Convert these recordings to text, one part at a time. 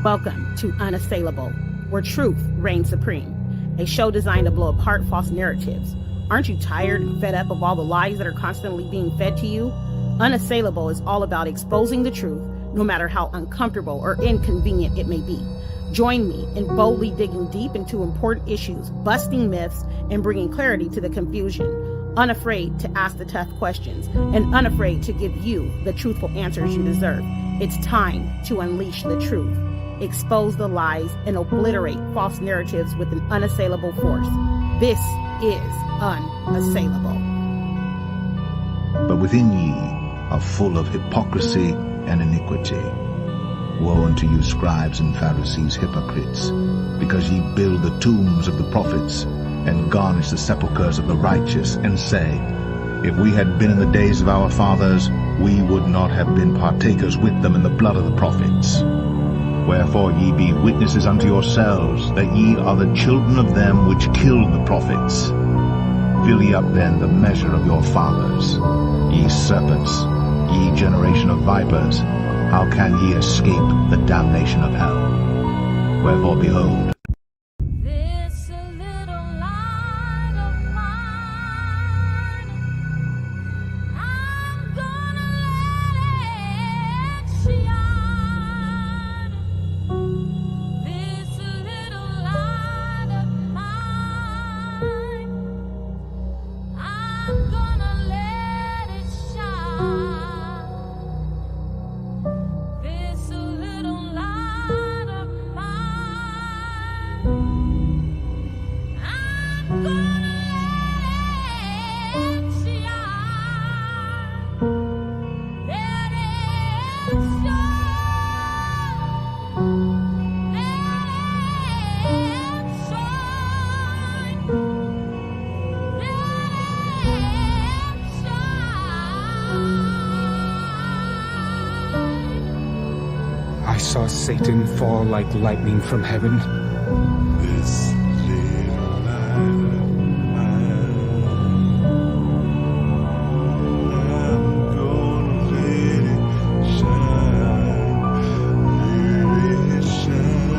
Welcome to Unassailable, where truth reigns supreme. A show designed to blow apart false narratives. Aren't you tired and fed up of all the lies that are constantly being fed to you? Unassailable is all about exposing the truth, no matter how uncomfortable or inconvenient it may be. Join me in boldly digging deep into important issues, busting myths, and bringing clarity to the confusion. Unafraid to ask the tough questions, and unafraid to give you the truthful answers you deserve. It's time to unleash the truth, expose the lies, and obliterate false narratives with an unassailable force. This is Unassailable. But within ye are full of hypocrisy and iniquity. Woe unto you, scribes and Pharisees, hypocrites, because ye build the tombs of the prophets, and garnish the sepulchres of the righteous, and say, If we had been in the days of our fathers, we would not have been partakers with them in the blood of the prophets. Wherefore ye be witnesses unto yourselves, that ye are the children of them which killed the prophets. Fill ye up then the measure of your fathers. Ye serpents, ye generation of vipers, how can ye escape the damnation of hell? Wherefore behold, I saw Satan fall like lightning from heaven. This little light of mine, I'm gonna let it shine, let it shine,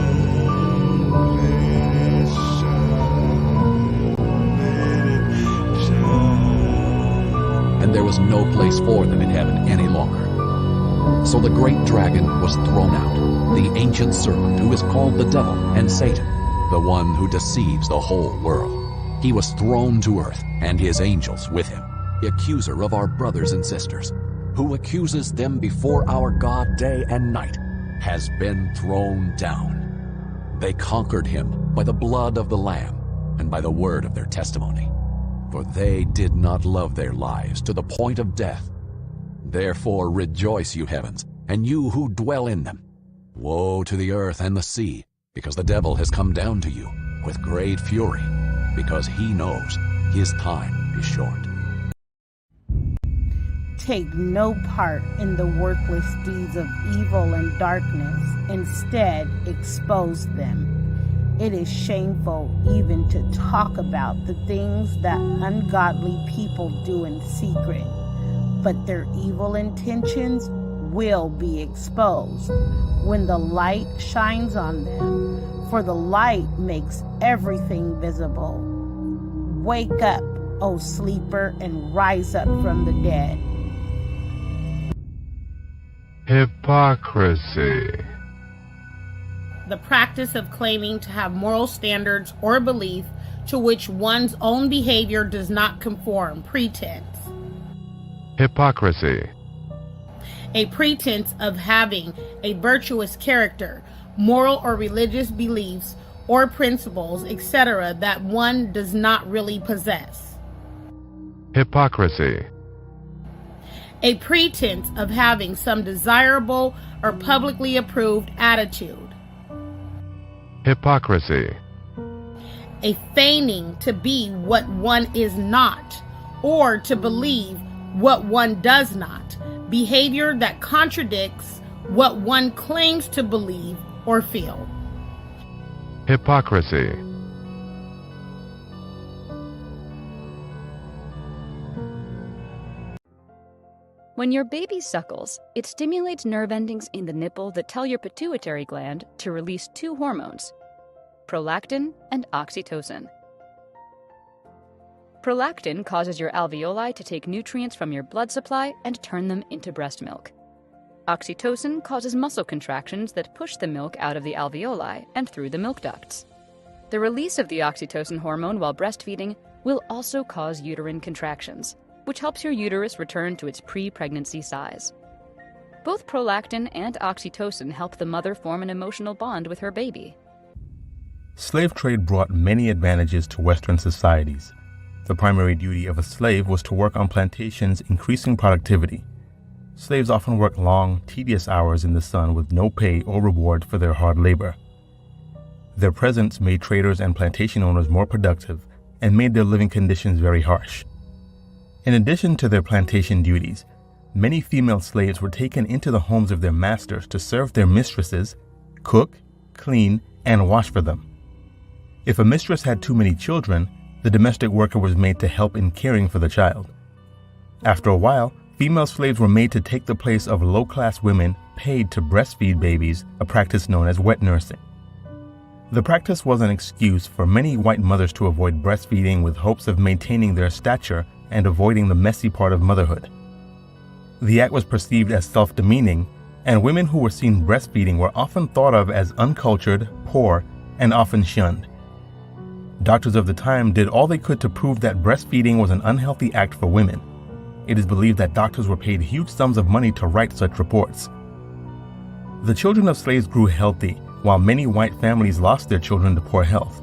let it shine, let it shine. And there was no place for them in heaven any longer. So the great dragon was thrown out, the ancient serpent who is called the devil and Satan, the one who deceives the whole world. He was thrown to earth, and his angels with him, the accuser of our brothers and sisters, who accuses them before our God day and night, has been thrown down. They conquered him by the blood of the Lamb and by the word of their testimony. For they did not love their lives to the point of death. Therefore rejoice, you heavens, and you who dwell in them. Woe to the earth and the sea, because the devil has come down to you with great fury, because he knows his time is short. Take no part in the worthless deeds of evil and darkness. Instead, expose them. It is shameful even to talk about the things that ungodly people do in secret, but their evil intentions will be exposed when the light shines on them, for the light makes everything visible. Wake up, O sleeper, and rise up from the dead. Hypocrisy. The practice of claiming to have moral standards or belief to which one's own behavior does not conform. Pretense. Hypocrisy. A pretense of having a virtuous character, moral or religious beliefs or principles, etc., that one does not really possess. Hypocrisy. A pretense of having some desirable or publicly approved attitude. Hypocrisy. A feigning to be what one is not, or to believe what one does not. Behavior that contradicts what one claims to believe or feel. Hypocrisy. When your baby suckles, it stimulates nerve endings in the nipple that tell your pituitary gland to release two hormones, prolactin and oxytocin. Prolactin causes your alveoli to take nutrients from your blood supply and turn them into breast milk. Oxytocin causes muscle contractions that push the milk out of the alveoli and through the milk ducts. The release of the oxytocin hormone while breastfeeding will also cause uterine contractions, which helps your uterus return to its pre-pregnancy size. Both prolactin and oxytocin help the mother form an emotional bond with her baby. Slave trade brought many advantages to Western societies. The primary duty of a slave was to work on plantations, increasing productivity. Slaves often worked long, tedious hours in the sun with no pay or reward for their hard labor. Their presence made traders and plantation owners more productive and made their living conditions very harsh. In addition to their plantation duties, many female slaves were taken into the homes of their masters to serve their mistresses, cook, clean, and wash for them. If a mistress had too many children, the domestic worker was made to help in caring for the child. After a while, female slaves were made to take the place of low-class women paid to breastfeed babies, a practice known as wet nursing. The practice was an excuse for many white mothers to avoid breastfeeding with hopes of maintaining their stature and avoiding the messy part of motherhood. The act was perceived as self-demeaning, and women who were seen breastfeeding were often thought of as uncultured, poor, and often shunned. Doctors of the time did all they could to prove that breastfeeding was an unhealthy act for women. It is believed that doctors were paid huge sums of money to write such reports. The children of slaves grew healthy, while many white families lost their children to poor health.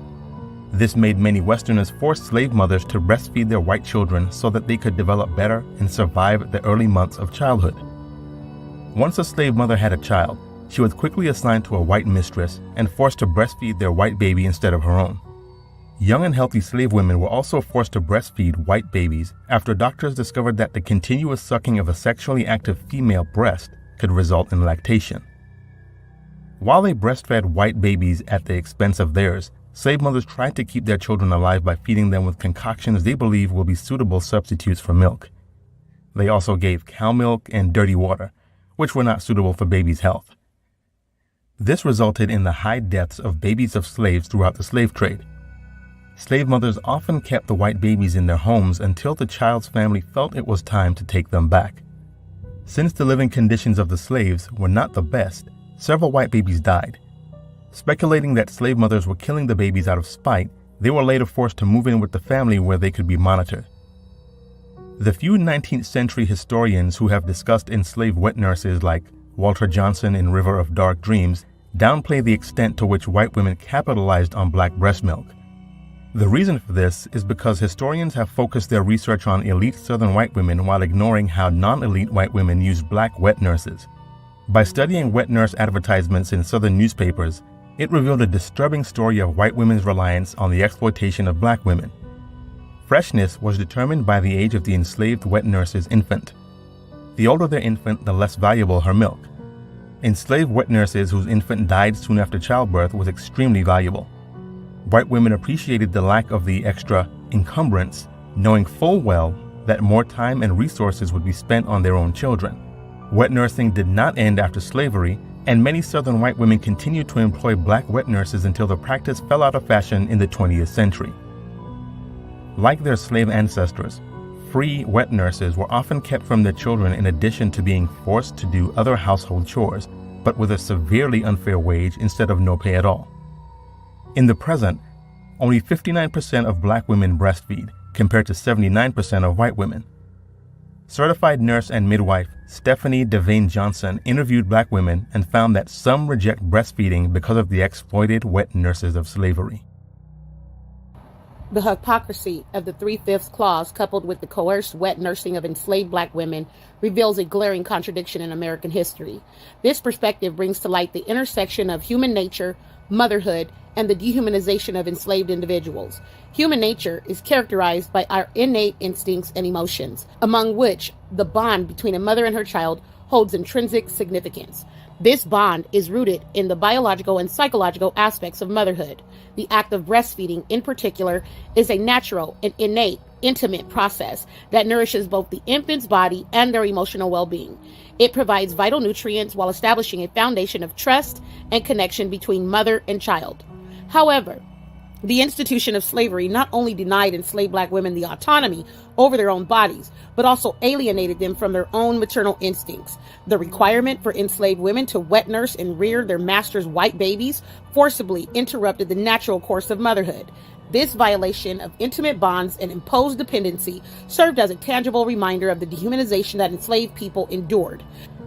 This made many Westerners force slave mothers to breastfeed their white children so that they could develop better and survive the early months of childhood. Once a slave mother had a child, she was quickly assigned to a white mistress and forced to breastfeed their white baby instead of her own. Young and healthy slave women were also forced to breastfeed white babies after doctors discovered that the continuous sucking of a sexually active female breast could result in lactation. While they breastfed white babies at the expense of theirs, slave mothers tried to keep their children alive by feeding them with concoctions they believed will be suitable substitutes for milk. They also gave cow milk and dirty water, which were not suitable for babies' health. This resulted in the high deaths of babies of slaves throughout the slave trade. Slave mothers often kept the white babies in their homes until the child's family felt it was time to take them back. Since the living conditions of the slaves were not the best, several white babies died. Speculating that slave mothers were killing the babies out of spite, they were later forced to move in with the family where they could be monitored. The few 19th century historians who have discussed enslaved wet nurses like Walter Johnson in River of Dark Dreams downplay the extent to which white women capitalized on black breast milk. The reason for this is because historians have focused their research on elite Southern white women while ignoring how non-elite white women used black wet nurses. By studying wet nurse advertisements in Southern newspapers, it revealed a disturbing story of white women's reliance on the exploitation of black women. Freshness was determined by the age of the enslaved wet nurse's infant. The older their infant, the less valuable her milk. Enslaved wet nurses whose infant died soon after childbirth was extremely valuable. White women appreciated the lack of the extra encumbrance, knowing full well that more time and resources would be spent on their own children. Wet nursing did not end after slavery, and many Southern white women continued to employ black wet nurses until the practice fell out of fashion in the 20th century. Like their slave ancestors, free wet nurses were often kept from their children in addition to being forced to do other household chores, but with a severely unfair wage instead of no pay at all. In the present, only 59% of black women breastfeed, compared to 79% of white women. Certified nurse and midwife Stephanie Devane Johnson interviewed black women and found that some reject breastfeeding because of the exploited wet nurses of slavery. The hypocrisy of the 3/5 clause, coupled with the coerced wet nursing of enslaved black women, reveals a glaring contradiction in American history. This perspective brings to light the intersection of human nature, motherhood, and the dehumanization of enslaved individuals. Human nature is characterized by our innate instincts and emotions, among which the bond between a mother and her child holds intrinsic significance. This bond is rooted in the biological and psychological aspects of motherhood. The act of breastfeeding, in particular, is a natural and innate, intimate process that nourishes both the infant's body and their emotional well-being. It provides vital nutrients while establishing a foundation of trust and connection between mother and child. However, the institution of slavery not only denied enslaved black women the autonomy over their own bodies, but also alienated them from their own maternal instincts. The requirement for enslaved women to wet nurse and rear their master's white babies forcibly interrupted the natural course of motherhood. This violation of intimate bonds and imposed dependency served as a tangible reminder of the dehumanization that enslaved people endured.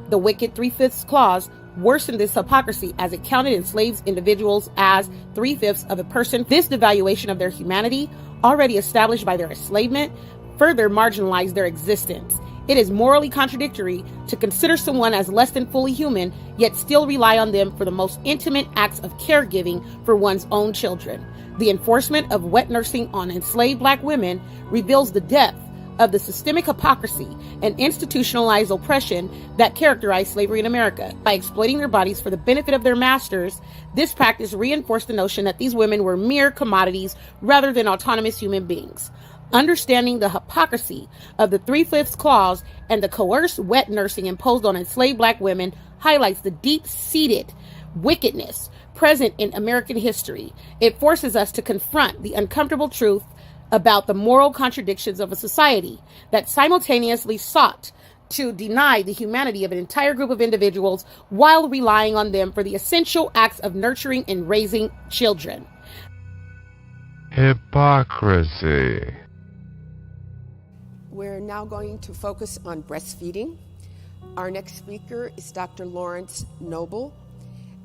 The wicked 3/5 clause worsened this hypocrisy as it counted enslaved individuals as 3/5 of a person. This devaluation of their humanity, already established by their enslavement, further marginalized their existence. It is morally contradictory to consider someone as less than fully human, yet still rely on them for the most intimate acts of caregiving for one's own children. The enforcement of wet nursing on enslaved black women reveals the depth of the systemic hypocrisy and institutionalized oppression that characterized slavery in America. By exploiting their bodies for the benefit of their masters, this practice reinforced the notion that these women were mere commodities rather than autonomous human beings. Understanding the hypocrisy of the 3/5 clause and the coerced wet nursing imposed on enslaved black women highlights the deep-seated wickedness present in American history. It forces us to confront the uncomfortable truth about the moral contradictions of a society that simultaneously sought to deny the humanity of an entire group of individuals while relying on them for the essential acts of nurturing and raising children. Hypocrisy. We're now going to focus on breastfeeding. Our next speaker is Dr. Lawrence Noble.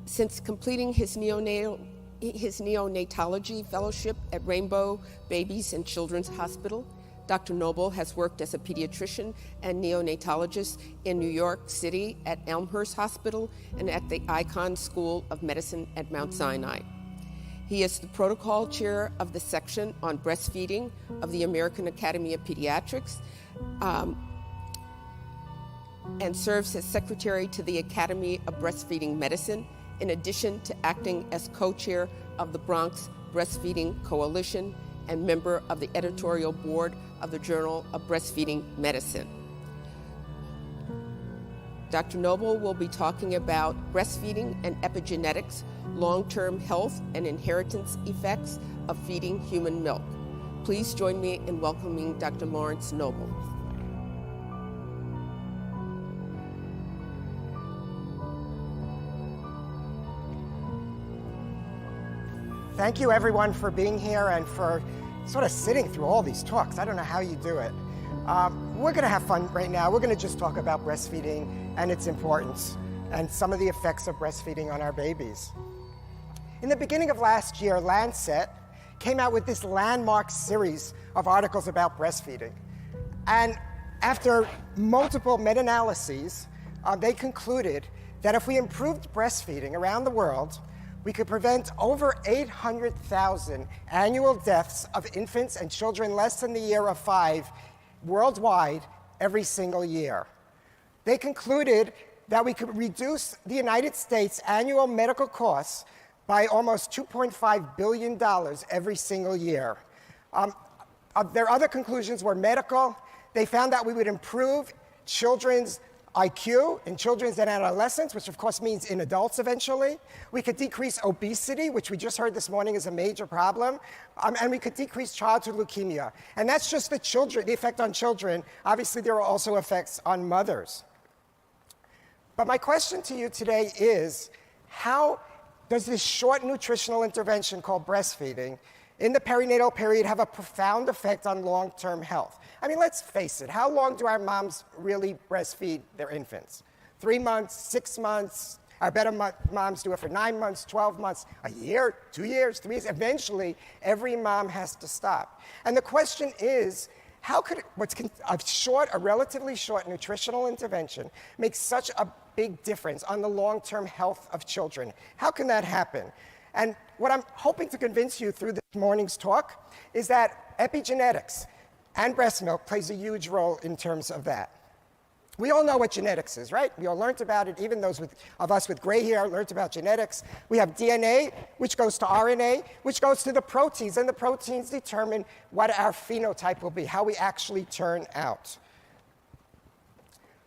Since completing his neonatology fellowship at Rainbow Babies and Children's Hospital, Dr. Noble has worked as a pediatrician and neonatologist in New York City at Elmhurst Hospital and at the Icahn School of Medicine at Mount Sinai. He is the protocol chair of the section on breastfeeding of the American Academy of Pediatrics and serves as secretary to the Academy of Breastfeeding Medicine, in addition to acting as co-chair of the Bronx Breastfeeding Coalition and member of the editorial board of the Journal of Breastfeeding Medicine. Dr. Noble will be talking about breastfeeding and epigenetics, long-term health and inheritance effects of feeding human milk. Please join me in welcoming Dr. Lawrence Noble. Thank you everyone for being here and for sort of sitting through all these talks. I don't know how you do it. We're gonna have fun right now. We're gonna just talk about breastfeeding and its importance and some of the effects of breastfeeding on our babies. In the beginning of last year, Lancet came out with this landmark series of articles about breastfeeding. And after multiple meta-analyses, they concluded that if we improved breastfeeding around the world, we could prevent over 800,000 annual deaths of infants and children less than the year of 5 worldwide every single year. They concluded that we could reduce the United States' annual medical costs by almost $2.5 billion every single year. Their other conclusions were medical. They found that we would improve children's IQ in children and adolescents, which of course means in adults eventually. We could decrease obesity, which we just heard this morning is a major problem. And we could decrease childhood leukemia. And that's just the effect on children. Obviously, there are also effects on mothers. But my question to you today is, how does this short nutritional intervention called breastfeeding in the perinatal period have a profound effect on long-term health? I mean, let's face it, how long do our moms really breastfeed their infants? 3 months, 6 months? Our better moms do it for 9 months, 12 months, a year, 2 years, 3 years. Eventually, every mom has to stop. And the question is, how could a relatively short nutritional intervention make such a big difference on the long-term health of children? How can that happen? And what I'm hoping to convince you through this morning's talk is that epigenetics and breast milk plays a huge role in terms of that. We all know what genetics is, right? We all learned about it. Even those of us with gray hair learned about genetics. We have DNA, which goes to RNA, which goes to the proteins, and the proteins determine what our phenotype will be, how we actually turn out.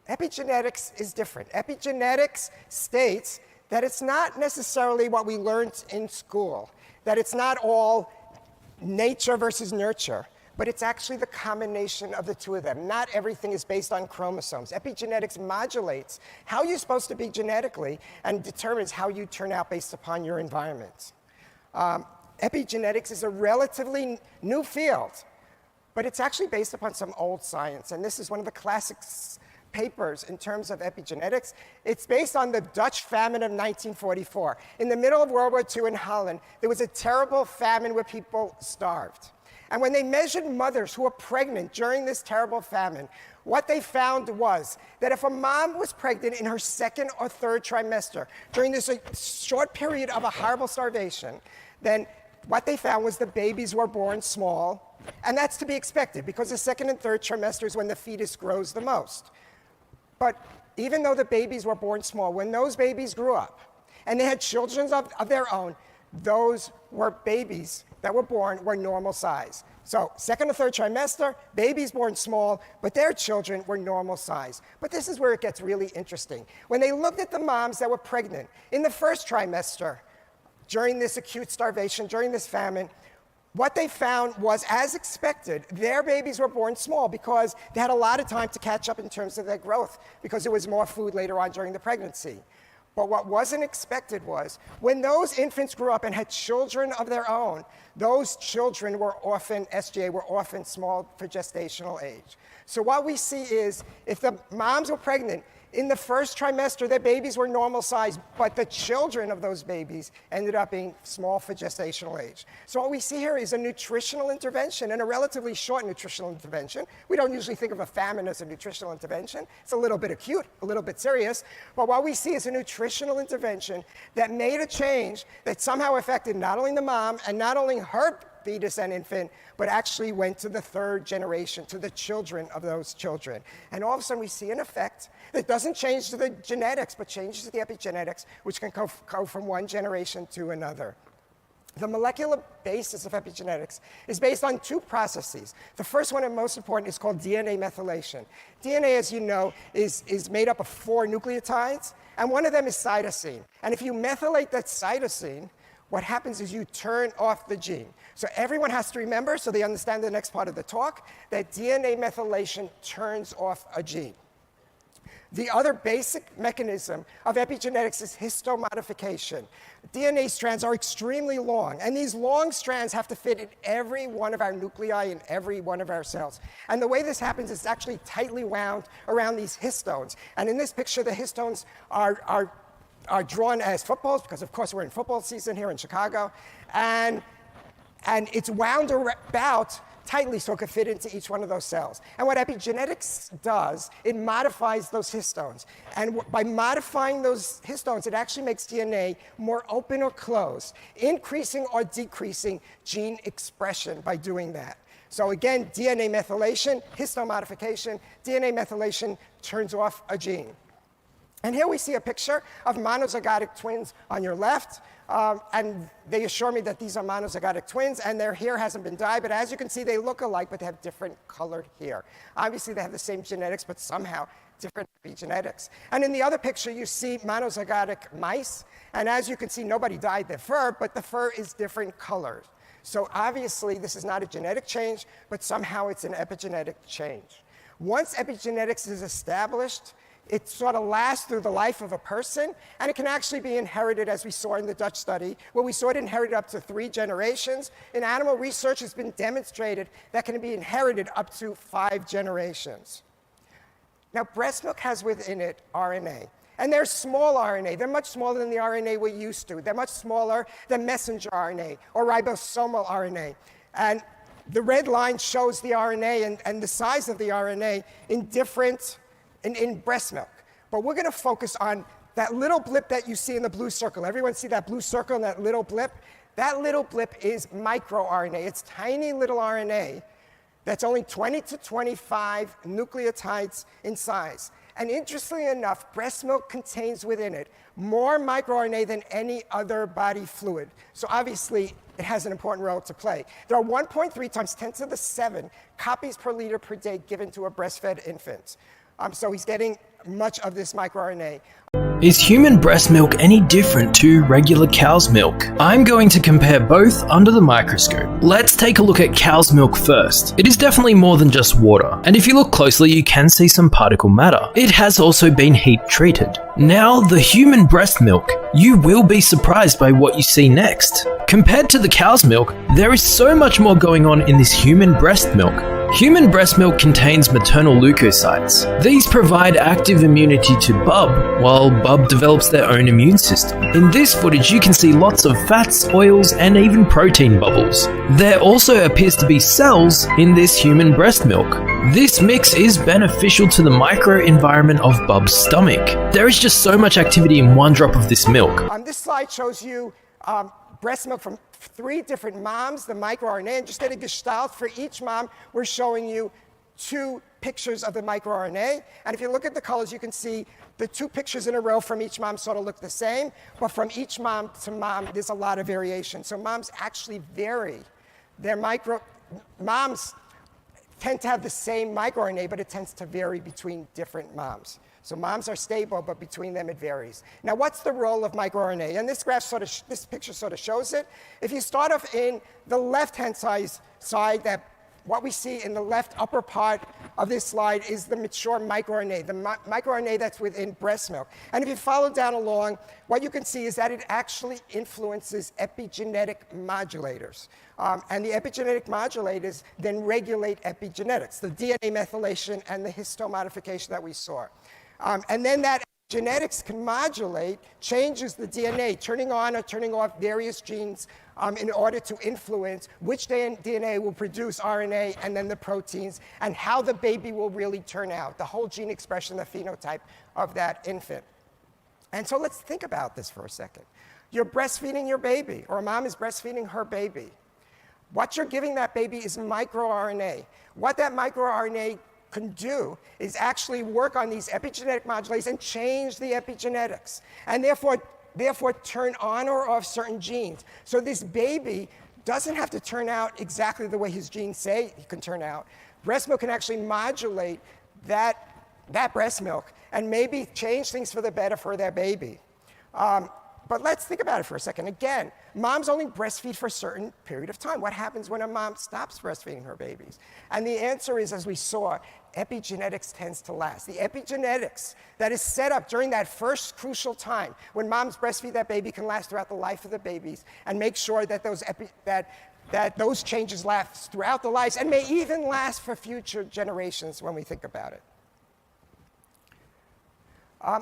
Epigenetics is different. Epigenetics states that it's not necessarily what we learned in school, that it's not all nature versus nurture, but it's actually the combination of the two of them. Not everything is based on chromosomes. Epigenetics modulates how you're supposed to be genetically and determines how you turn out based upon your environment. Epigenetics is a relatively new field, but it's actually based upon some old science, and this is one of the classic papers in terms of epigenetics. It's based on the Dutch famine of 1944. In the middle of World War II in Holland, there was a terrible famine where people starved. And when they measured mothers who were pregnant during this terrible famine, what they found was that if a mom was pregnant in her second or third trimester during this short period of a horrible starvation, then what they found was the babies were born small, and that's to be expected because the second and third trimester is when the fetus grows the most. But even though the babies were born small, when those babies grew up and they had children of their own, those were babies that were born were normal size. So second or third trimester, babies born small, but their children were normal size. But this is where it gets really interesting. When they looked at the moms that were pregnant in the first trimester, during this acute starvation, during this famine, what they found was, as expected, their babies were born small because they had a lot of time to catch up in terms of their growth because there was more food later on during the pregnancy. But what wasn't expected was, when those infants grew up and had children of their own, those children were often, SGA, were often small for gestational age. So what we see is, if the moms were pregnant, in the first trimester, their babies were normal size, but the children of those babies ended up being small for gestational age. So what we see here is a nutritional intervention, and a relatively short nutritional intervention. We don't usually think of a famine as a nutritional intervention. It's a little bit acute, a little bit serious, but what we see is a nutritional intervention that made a change that somehow affected not only the mom and not only her fetus and infant, but actually went to the third generation, to the children of those children. And all of a sudden we see an effect that doesn't change to the genetics, but changes to the epigenetics, which can go from one generation to another. The molecular basis of epigenetics is based on two processes. The first one and most important is called DNA methylation. DNA, as you know, is made up of 4 nucleotides, and one of them is cytosine. And if you methylate that cytosine, what happens is you turn off the gene. So everyone has to remember, so they understand the next part of the talk, that DNA methylation turns off a gene. The other basic mechanism of epigenetics is histomodification. DNA strands are extremely long, and these long strands have to fit in every one of our nuclei in every one of our cells. And the way this happens is actually tightly wound around these histones. And in this picture, the histones are drawn as footballs, because of course we're in football season here in Chicago, and it's wound about tightly so it could fit into each one of those cells. And what epigenetics does, it modifies those histones. And by modifying those histones, it actually makes DNA more open or closed, increasing or decreasing gene expression by doing that. So again, DNA methylation, histone modification, DNA methylation turns off a gene. And here we see a picture of monozygotic twins on your left. And they assure me that these are monozygotic twins, and their hair hasn't been dyed. But as you can see, they look alike, but they have different colored hair. Obviously, they have the same genetics, but somehow different epigenetics. And in the other picture, you see monozygotic mice. And as you can see, nobody dyed their fur, but the fur is different colors. So obviously, this is not a genetic change, but somehow it's an epigenetic change. Once epigenetics is established, it sort of lasts through the life of a person, and it can actually be inherited, as we saw in the Dutch study, where we saw it inherited up to 3 generations. In animal research, it's been demonstrated that can be inherited up to 5 generations. Now, breast milk has within it RNA, and they're small RNA. They're much smaller than the RNA we're used to. They're much smaller than messenger RNA or ribosomal RNA. And the red line shows the RNA and the size of the RNA in breast milk. But we're going to focus on that little blip that you see in the blue circle. Everyone see that blue circle and that little blip? That little blip is microRNA. It's tiny little RNA that's only 20 to 25 nucleotides in size. And interestingly enough, breast milk contains within it more microRNA than any other body fluid. So obviously, it has an important role to play. There are 1.3 times 10 to the 7 copies per liter per day given to a breastfed infant. So he's getting much of this microRNA. Is human breast milk any different to regular cow's milk? I'm going to compare both under the microscope. Let's take a look at cow's milk first. It is definitely more than just water, and if you look closely you can see some particle matter. It has also been heat treated. Now the human breast milk, you will be surprised by what you see next. Compared to the cow's milk, there is so much more going on in this human breast milk. Human breast milk contains maternal leukocytes. These provide active immunity to bub, while bub develops their own immune system. In this footage you can see lots of fats, oils, and even protein bubbles. There also appears to be cells in this human breast milk. This mix is beneficial to the microenvironment of bub's stomach. There is just so much activity in one drop of this milk. This slide shows you breast milk from 3 different moms, the microRNA, and just get a gestalt for each mom, we're showing you 2 pictures of the microRNA. And if you look at the colors, you can see the 2 pictures in a row from each mom sort of look the same, but from each mom to mom, there's a lot of variation. So moms actually vary. Moms tend to have the same microRNA, but it tends to vary between different moms. So moms are stable, but between them it varies. Now, what's the role of microRNA? And this graph this picture sort of shows it. If you start off in the left-hand side, what we see in the left upper part of this slide is the mature microRNA, the microRNA that's within breast milk. And if you follow down along, what you can see is that it actually influences epigenetic modulators. And the epigenetic modulators then regulate epigenetics, the DNA methylation and the histone modification that we saw. And then that genetics can modulate, changes the DNA, turning on or turning off various genes in order to influence which DNA will produce RNA and then the proteins, and how the baby will really turn out, the whole gene expression, the phenotype of that infant. And so let's think about this for a second. You're breastfeeding your baby, or a mom is breastfeeding her baby. What you're giving that baby is microRNA. What that microRNA can do is actually work on these epigenetic modulators and change the epigenetics, and therefore turn on or off certain genes. So this baby doesn't have to turn out exactly the way his genes say he can turn out. Breast milk can actually modulate that breast milk and maybe change things for the better for their baby. But let's think about it for a second. Again, moms only breastfeed for a certain period of time. What happens when a mom stops breastfeeding her babies? And the answer is, as we saw, epigenetics tends to last. The epigenetics that is set up during that first crucial time when moms breastfeed that baby can last throughout the life of the babies, and make sure that those changes last throughout the lives and may even last for future generations when we think about it.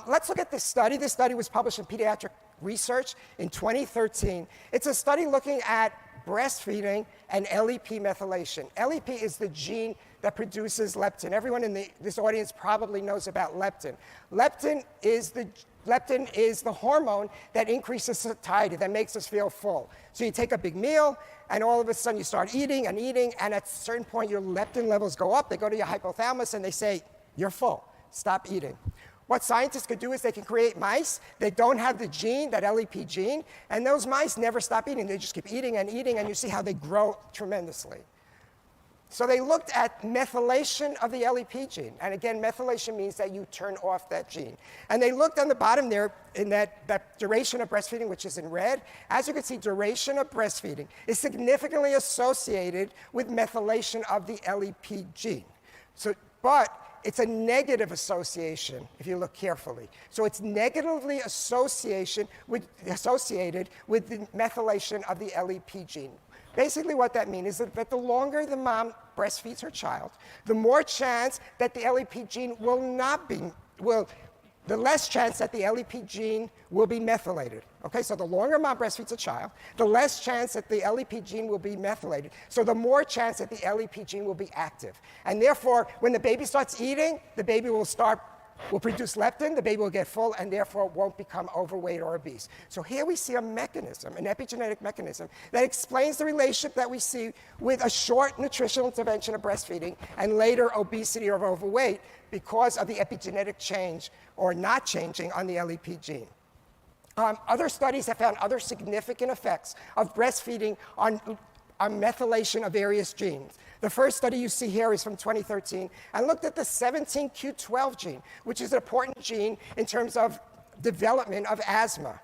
Let's look at this study. This study was published in Pediatric Research in 2013. It's a study looking at breastfeeding and LEP methylation. LEP is the gene that produces leptin. Everyone in this audience probably knows about leptin. Leptin is the hormone that increases satiety, that makes us feel full. So you take a big meal, and all of a sudden you start eating, and at a certain point your leptin levels go up. They go to your hypothalamus, and they say, you're full, stop eating. What scientists could do is they can create mice that don't have the gene, that LEP gene, and those mice never stop eating. They just keep eating, and you see how they grow tremendously. So they looked at methylation of the LEP gene. And again, methylation means that you turn off that gene. And they looked on the bottom there in that duration of breastfeeding, which is in red. As you can see, duration of breastfeeding is significantly associated with methylation of the LEP gene. But it's a negative association if you look carefully. So it's negatively associated with the methylation of the LEP gene. Basically what that means is that the longer the mom breastfeeds her child, the more chance that the LEP gene the less chance that the LEP gene will be methylated. Okay, so the longer mom breastfeeds a child, the less chance that the LEP gene will be methylated. So the more chance that the LEP gene will be active. And therefore, when the baby starts eating, the baby will start will produce leptin, the baby will get full, and therefore won't become overweight or obese. So here we see a mechanism, an epigenetic mechanism, that explains the relationship that we see with a short nutritional intervention of breastfeeding and later obesity or overweight because of the epigenetic change or not changing on the LEP gene. Other studies have found other significant effects of breastfeeding on methylation of various genes. The first study you see here is from 2013 and looked at the 17q12 gene, which is an important gene in terms of development of asthma.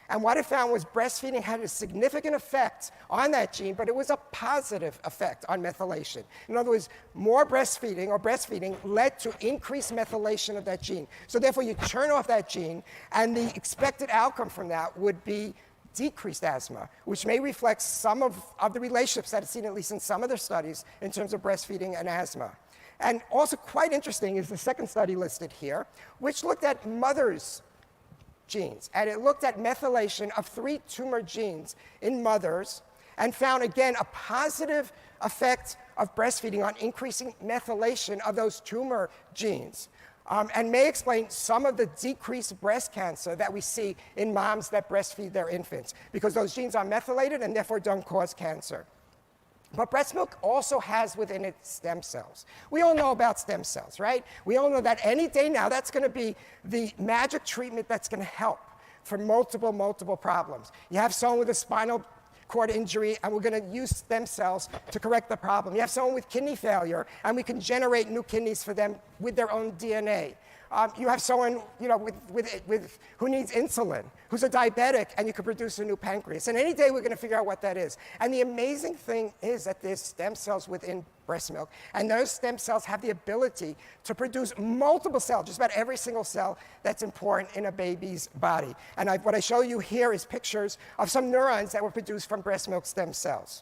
And what it found was breastfeeding had a significant effect on that gene, but it was a positive effect on methylation. In other words, more breastfeeding or breastfeeding led to increased methylation of that gene. So therefore, you turn off that gene, and the expected outcome from that would be decreased asthma, which may reflect some of the relationships that are seen at least in some of their studies in terms of breastfeeding and asthma. And also quite interesting is the second study listed here, which looked at mothers' genes. And it looked at methylation of 3 tumor genes in mothers and found, again, a positive effect of breastfeeding on increasing methylation of those tumor genes. And may explain some of the decreased breast cancer that we see in moms that breastfeed their infants, because those genes are methylated and therefore don't cause cancer. But breast milk also has within it stem cells. We all know about stem cells, right? We all know that any day now, that's going to be the magic treatment that's going to help for multiple problems. You have someone with a spinal cord injury, and we're going to use stem cells to correct the problem. You have someone with kidney failure, and we can generate new kidneys for them with their own DNA. You have someone, who needs insulin, who's a diabetic, and you can produce a new pancreas. And any day we're going to figure out what that is. And the amazing thing is that there's stem cells within breast milk, and those stem cells have the ability to produce multiple cells, just about every single cell that's important in a baby's body. And what I show you here is pictures of some neurons that were produced from breast milk stem cells.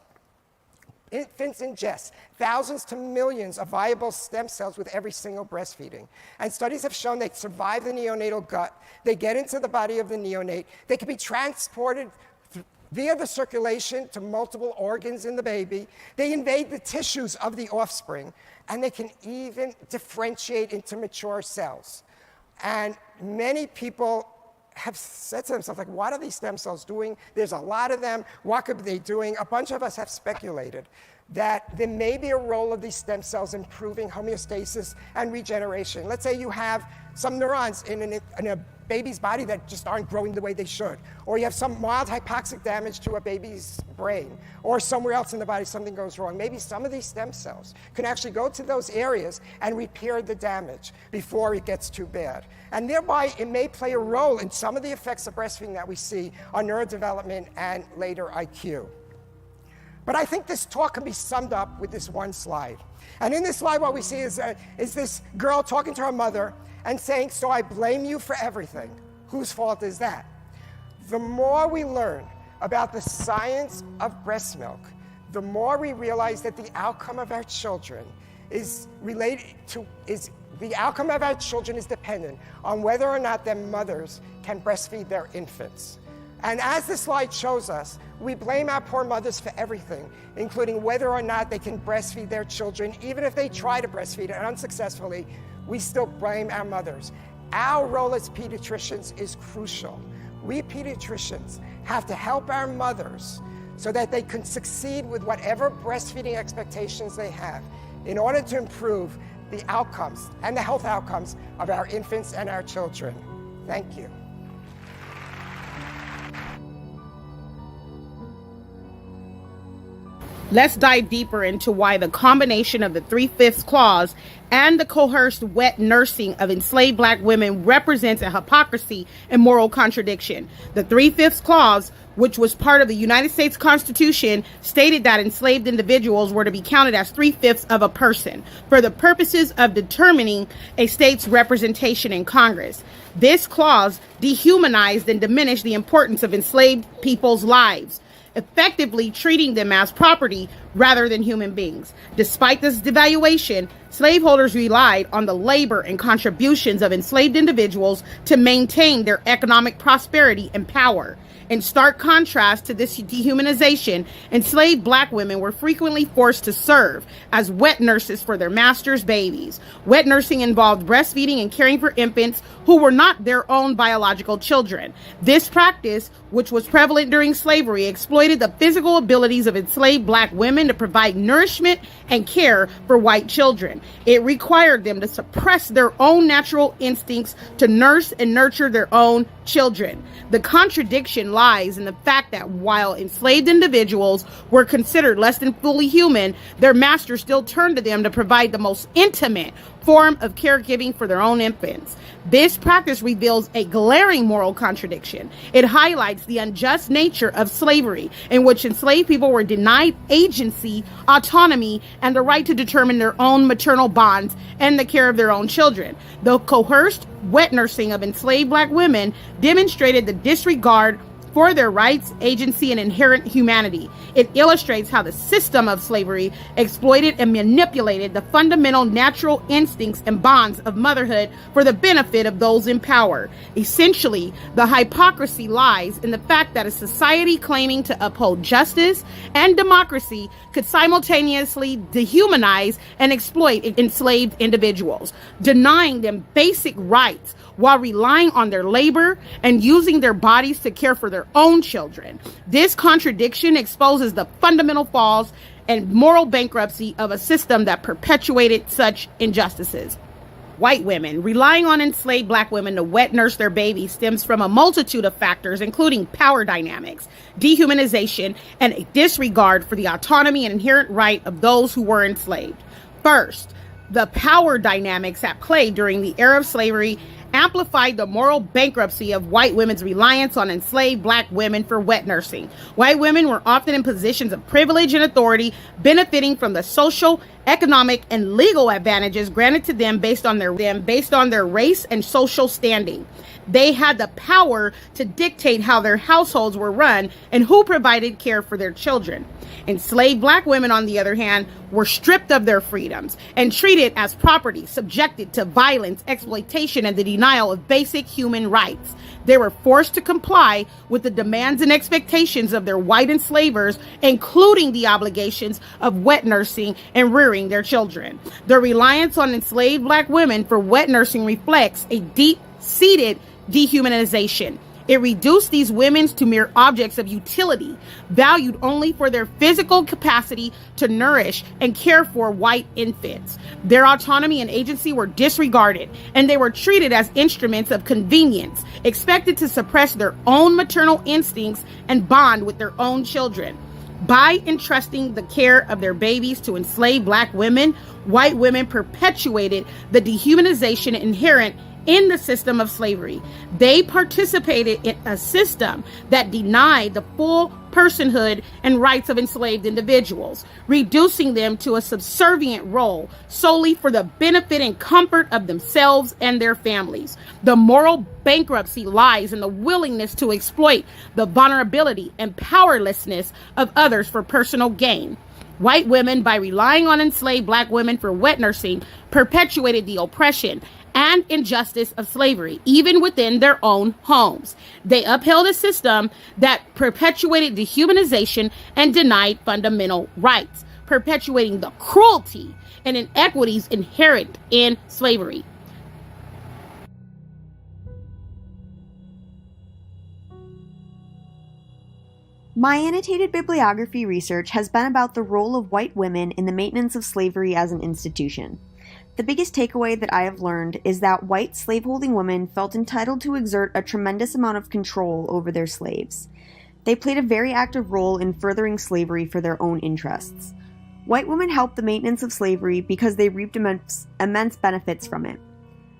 Infants ingest thousands to millions of viable stem cells with every single breastfeeding. And studies have shown they survive the neonatal gut. They get into the body of the neonate. They can be transported via the circulation to multiple organs in the baby. They invade the tissues of the offspring. And they can even differentiate into mature cells. And many people have said to themselves, like, what are these stem cells doing? There's a lot of them. What could they be doing? A bunch of us have speculated that there may be a role of these stem cells improving homeostasis and regeneration. Let's say you have some neurons in a baby's body that just aren't growing the way they should. Or you have some mild hypoxic damage to a baby's brain. Or somewhere else in the body something goes wrong. Maybe some of these stem cells can actually go to those areas and repair the damage before it gets too bad. And thereby, it may play a role in some of the effects of breastfeeding that we see on neurodevelopment and later IQ. But I think this talk can be summed up with this one slide. And in this slide, what we see is this girl talking to her mother and saying, "So I blame you for everything. Whose fault is that?" The more we learn about the science of breast milk, the more we realize that the outcome of our children is dependent on whether or not their mothers can breastfeed their infants. And as the slide shows us, we blame our poor mothers for everything, including whether or not they can breastfeed their children. Even if they try to breastfeed it unsuccessfully, we still blame our mothers. Our role as pediatricians is crucial. We pediatricians have to help our mothers so that they can succeed with whatever breastfeeding expectations they have in order to improve the outcomes and the health outcomes of our infants and our children. Thank you. Let's dive deeper into why the combination of the 3/5 clause and the coerced wet nursing of enslaved black women represents a hypocrisy and moral contradiction. The 3/5 clause, which was part of the United States Constitution, stated that enslaved individuals were to be counted as 3/5 of a person for the purposes of determining a state's representation in Congress. This clause dehumanized and diminished the importance of enslaved people's lives, effectively treating them as property rather than human beings. Despite this devaluation, Slaveholders relied on the labor and contributions of enslaved individuals to maintain their economic prosperity and power. In stark contrast to this dehumanization, enslaved black women were frequently forced to serve as wet nurses for their masters' babies. Wet nursing involved breastfeeding and caring for infants who were not their own biological children. This practice, which was prevalent during slavery, exploited the physical abilities of enslaved black women to provide nourishment and care for white children. It required them to suppress their own natural instincts to nurse and nurture their own children. The contradiction lies in the fact that while enslaved individuals were considered less than fully human, their masters still turned to them to provide the most intimate form of caregiving for their own infants. This practice reveals a glaring moral contradiction. It highlights the unjust nature of slavery, in which enslaved people were denied agency, autonomy, and the right to determine their own maternal bonds and the care of their own children. The coerced wet nursing of enslaved black women demonstrated the disregard for their rights, agency, and inherent humanity. It illustrates how the system of slavery exploited and manipulated the fundamental natural instincts and bonds of motherhood for the benefit of those in power. Essentially, the hypocrisy lies in the fact that a society claiming to uphold justice and democracy could simultaneously dehumanize and exploit enslaved individuals, denying them basic rights while relying on their labor and using their bodies to care for their own children. This contradiction exposes the fundamental flaws and moral bankruptcy of a system that perpetuated such injustices. White women relying on enslaved black women to wet nurse their babies stems from a multitude of factors, including power dynamics, dehumanization, and a disregard for the autonomy and inherent right of those who were enslaved. First, the power dynamics at play during the era of slavery amplified the moral bankruptcy of white women's reliance on enslaved black women for wet nursing. White women were often in positions of privilege and authority, benefiting from the social, economic, and legal advantages granted to them based on their race and social standing. They had the power to dictate how their households were run and who provided care for their children. Enslaved black women, on the other hand, were stripped of their freedoms and treated as property, subjected to violence, exploitation, and the denial of basic human rights. They were forced to comply with the demands and expectations of their white enslavers, including the obligations of wet nursing and rearing their children. The reliance on enslaved black women for wet nursing reflects a deep-seated dehumanization. It reduced these women to mere objects of utility, valued only for their physical capacity to nourish and care for white infants. Their autonomy and agency were disregarded, and they were treated as instruments of convenience, expected to suppress their own maternal instincts and bond with their own children. By entrusting the care of their babies to enslaved black women, white women perpetuated the dehumanization inherent in the system of slavery. They participated in a system that denied the full personhood and rights of enslaved individuals, reducing them to a subservient role solely for the benefit and comfort of themselves and their families. The moral bankruptcy lies in the willingness to exploit the vulnerability and powerlessness of others for personal gain. White women, by relying on enslaved black women for wet nursing, perpetuated the oppression and injustice of slavery, even within their own homes. They upheld a system that perpetuated dehumanization and denied fundamental rights, perpetuating the cruelty and inequities inherent in slavery. My annotated bibliography research has been about the role of white women in the maintenance of slavery as an institution. The biggest takeaway that I have learned is that white slaveholding women felt entitled to exert a tremendous amount of control over their slaves. They played a very active role in furthering slavery for their own interests. White women helped the maintenance of slavery because they reaped immense benefits from it.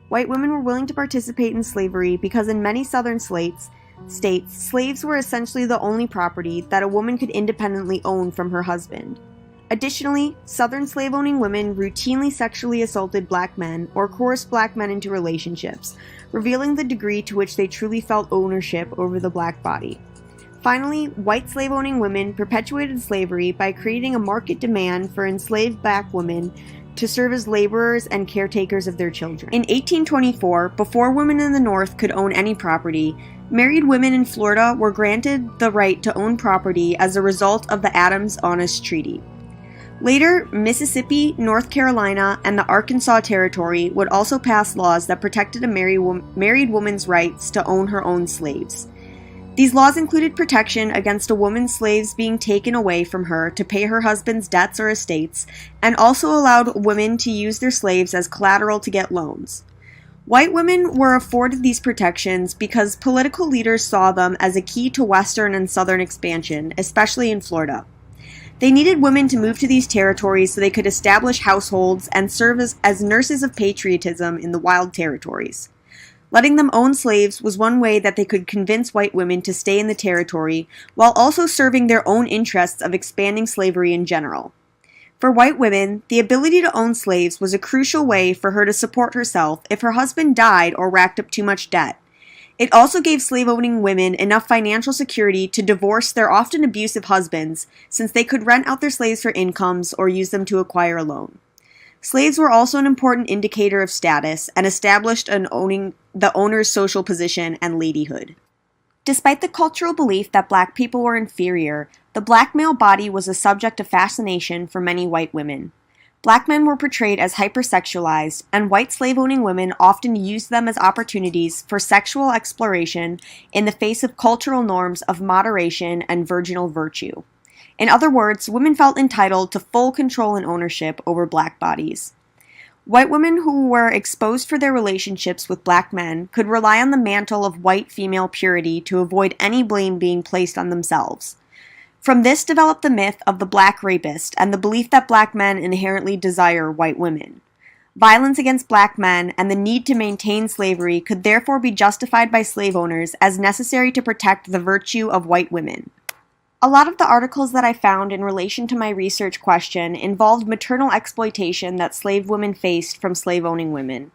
White women were willing to participate in slavery because in many southern states, slaves were essentially the only property that a woman could independently own from her husband. Additionally, Southern slave-owning women routinely sexually assaulted black men or coerced black men into relationships, revealing the degree to which they truly felt ownership over the black body. Finally, white slave-owning women perpetuated slavery by creating a market demand for enslaved black women to serve as laborers and caretakers of their children. In 1824, before women in the North could own any property, married women in Florida were granted the right to own property as a result of the Adams-Onis Treaty. Later, Mississippi, North Carolina, and the Arkansas Territory would also pass laws that protected a married woman's rights to own her own slaves. These laws included protection against a woman's slaves being taken away from her to pay her husband's debts or estates, and also allowed women to use their slaves as collateral to get loans. White women were afforded these protections because political leaders saw them as a key to Western and Southern expansion, especially in Florida. They needed women to move to these territories so they could establish households and serve as nurses of patriotism in the wild territories. Letting them own slaves was one way that they could convince white women to stay in the territory, while also serving their own interests of expanding slavery in general. For white women, the ability to own slaves was a crucial way for her to support herself if her husband died or racked up too much debt. It also gave slave-owning women enough financial security to divorce their often abusive husbands, since they could rent out their slaves for incomes or use them to acquire a loan. Slaves were also an important indicator of status and established the owner's social position and ladyhood. Despite the cultural belief that black people were inferior, the black male body was a subject of fascination for many white women. Black men were portrayed as hypersexualized, and white slave-owning women often used them as opportunities for sexual exploration in the face of cultural norms of moderation and virginal virtue. In other words, women felt entitled to full control and ownership over black bodies. White women who were exposed for their relationships with black men could rely on the mantle of white female purity to avoid any blame being placed on themselves. From this developed the myth of the black rapist and the belief that black men inherently desire white women. Violence against black men and the need to maintain slavery could therefore be justified by slave owners as necessary to protect the virtue of white women. A lot of the articles that I found in relation to my research question involved maternal exploitation that slave women faced from slave-owning women.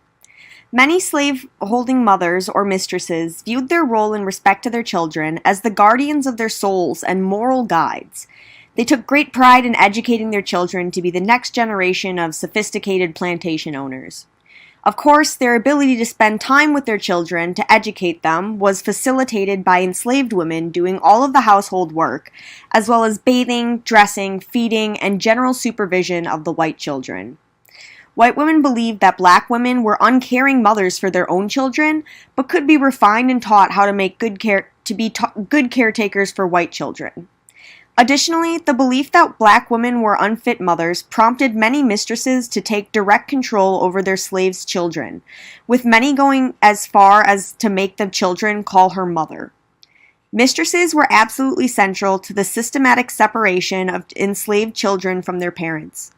Many slave-holding mothers or mistresses viewed their role in respect to their children as the guardians of their souls and moral guides. They took great pride in educating their children to be the next generation of sophisticated plantation owners. Of course, their ability to spend time with their children to educate them was facilitated by enslaved women doing all of the household work, as well as bathing, dressing, feeding, and general supervision of the white children. White women believed that black women were uncaring mothers for their own children, but could be refined and taught how to make good caretakers for white children. Additionally, the belief that black women were unfit mothers prompted many mistresses to take direct control over their slaves' children, with many going as far as to make the children call her mother. Mistresses were absolutely central to the systematic separation of enslaved children from their parents.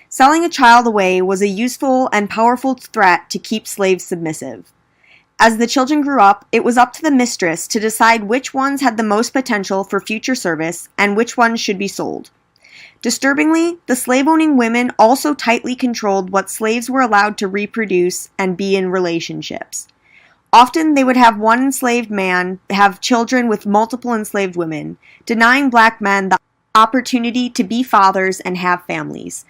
Selling a child away was a useful and powerful threat to keep slaves submissive. As the children grew up, it was up to the mistress to decide which ones had the most potential for future service and which ones should be sold. Disturbingly, the slave-owning women also tightly controlled what slaves were allowed to reproduce and be in relationships. Often, they would have one enslaved man have children with multiple enslaved women, denying black men the opportunity to be fathers and have families.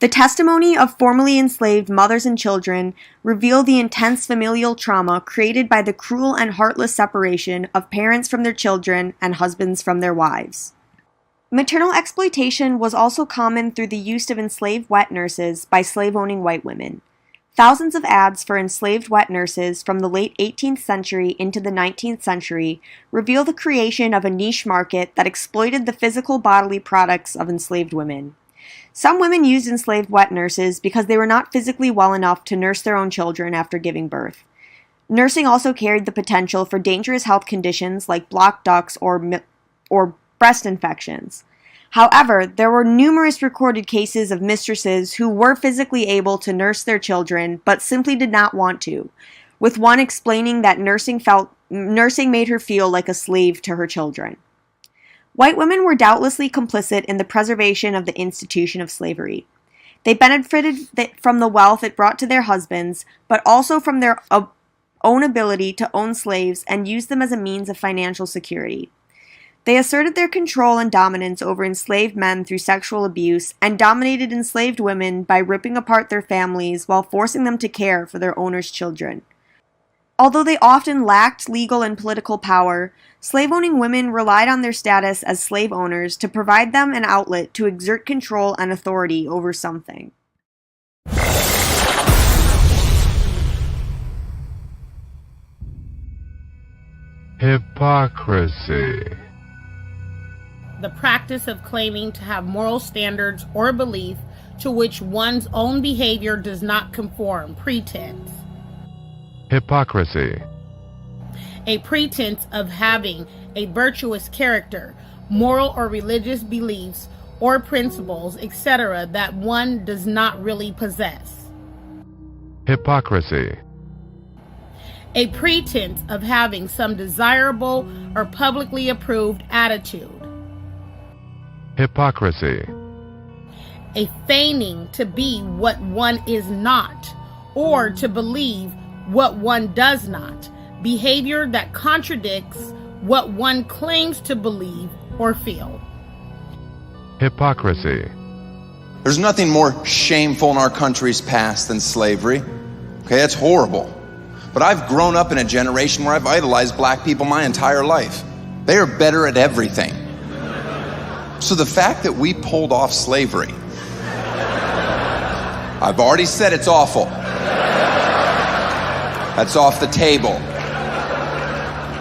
The testimony of formerly enslaved mothers and children reveal the intense familial trauma created by the cruel and heartless separation of parents from their children and husbands from their wives. Maternal exploitation was also common through the use of enslaved wet nurses by slave-owning white women. Thousands of ads for enslaved wet nurses from the late 18th century into the 19th century reveal the creation of a niche market that exploited the physical bodily products of enslaved women. Some women used enslaved wet nurses because they were not physically well enough to nurse their own children after giving birth. Nursing also carried the potential for dangerous health conditions like blocked ducts or breast infections. However, there were numerous recorded cases of mistresses who were physically able to nurse their children but simply did not want to, with one explaining that nursing made her feel like a slave to her children. White women were doubtlessly complicit in the preservation of the institution of slavery. They benefited from the wealth it brought to their husbands, but also from their own ability to own slaves and use them as a means of financial security. They asserted their control and dominance over enslaved men through sexual abuse and dominated enslaved women by ripping apart their families while forcing them to care for their owners' children. Although they often lacked legal and political power, slave-owning women relied on their status as slave owners to provide them an outlet to exert control and authority over something. Hypocrisy. The practice of claiming to have moral standards or belief to which one's own behavior does not conform, pretense. Hypocrisy. A pretense of having a virtuous character, moral or religious beliefs or principles, etc., that one does not really possess. Hypocrisy. A pretense of having some desirable or publicly approved attitude. Hypocrisy. A feigning to be what one is not, or to believe what one does not. Behavior that contradicts what one claims to believe or feel. Hypocrisy. There's nothing more shameful in our country's past than slavery. Okay, that's horrible. But I've grown up in a generation where I've idolized black people my entire life. They are better at everything. So the fact that we pulled off slavery, I've already said it's awful. That's off the table.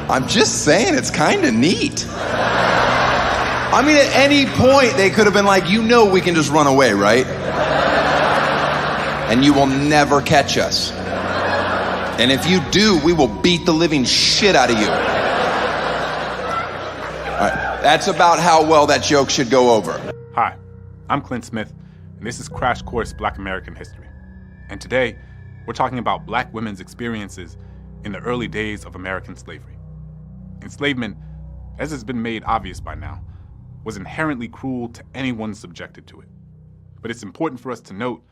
I'm just saying it's kind of neat. I mean, at any point they could have been like, you know, we can just run away, right? And you will never catch us. And if you do, we will beat the living shit out of you. All right, that's about how well that joke should go over. Hi, I'm Clint Smith, and this is Crash Course Black American History. And today, we're talking about black women's experiences in the early days of American slavery. Enslavement, as has been made obvious by now, was inherently cruel to anyone subjected to it. But it's important for us to note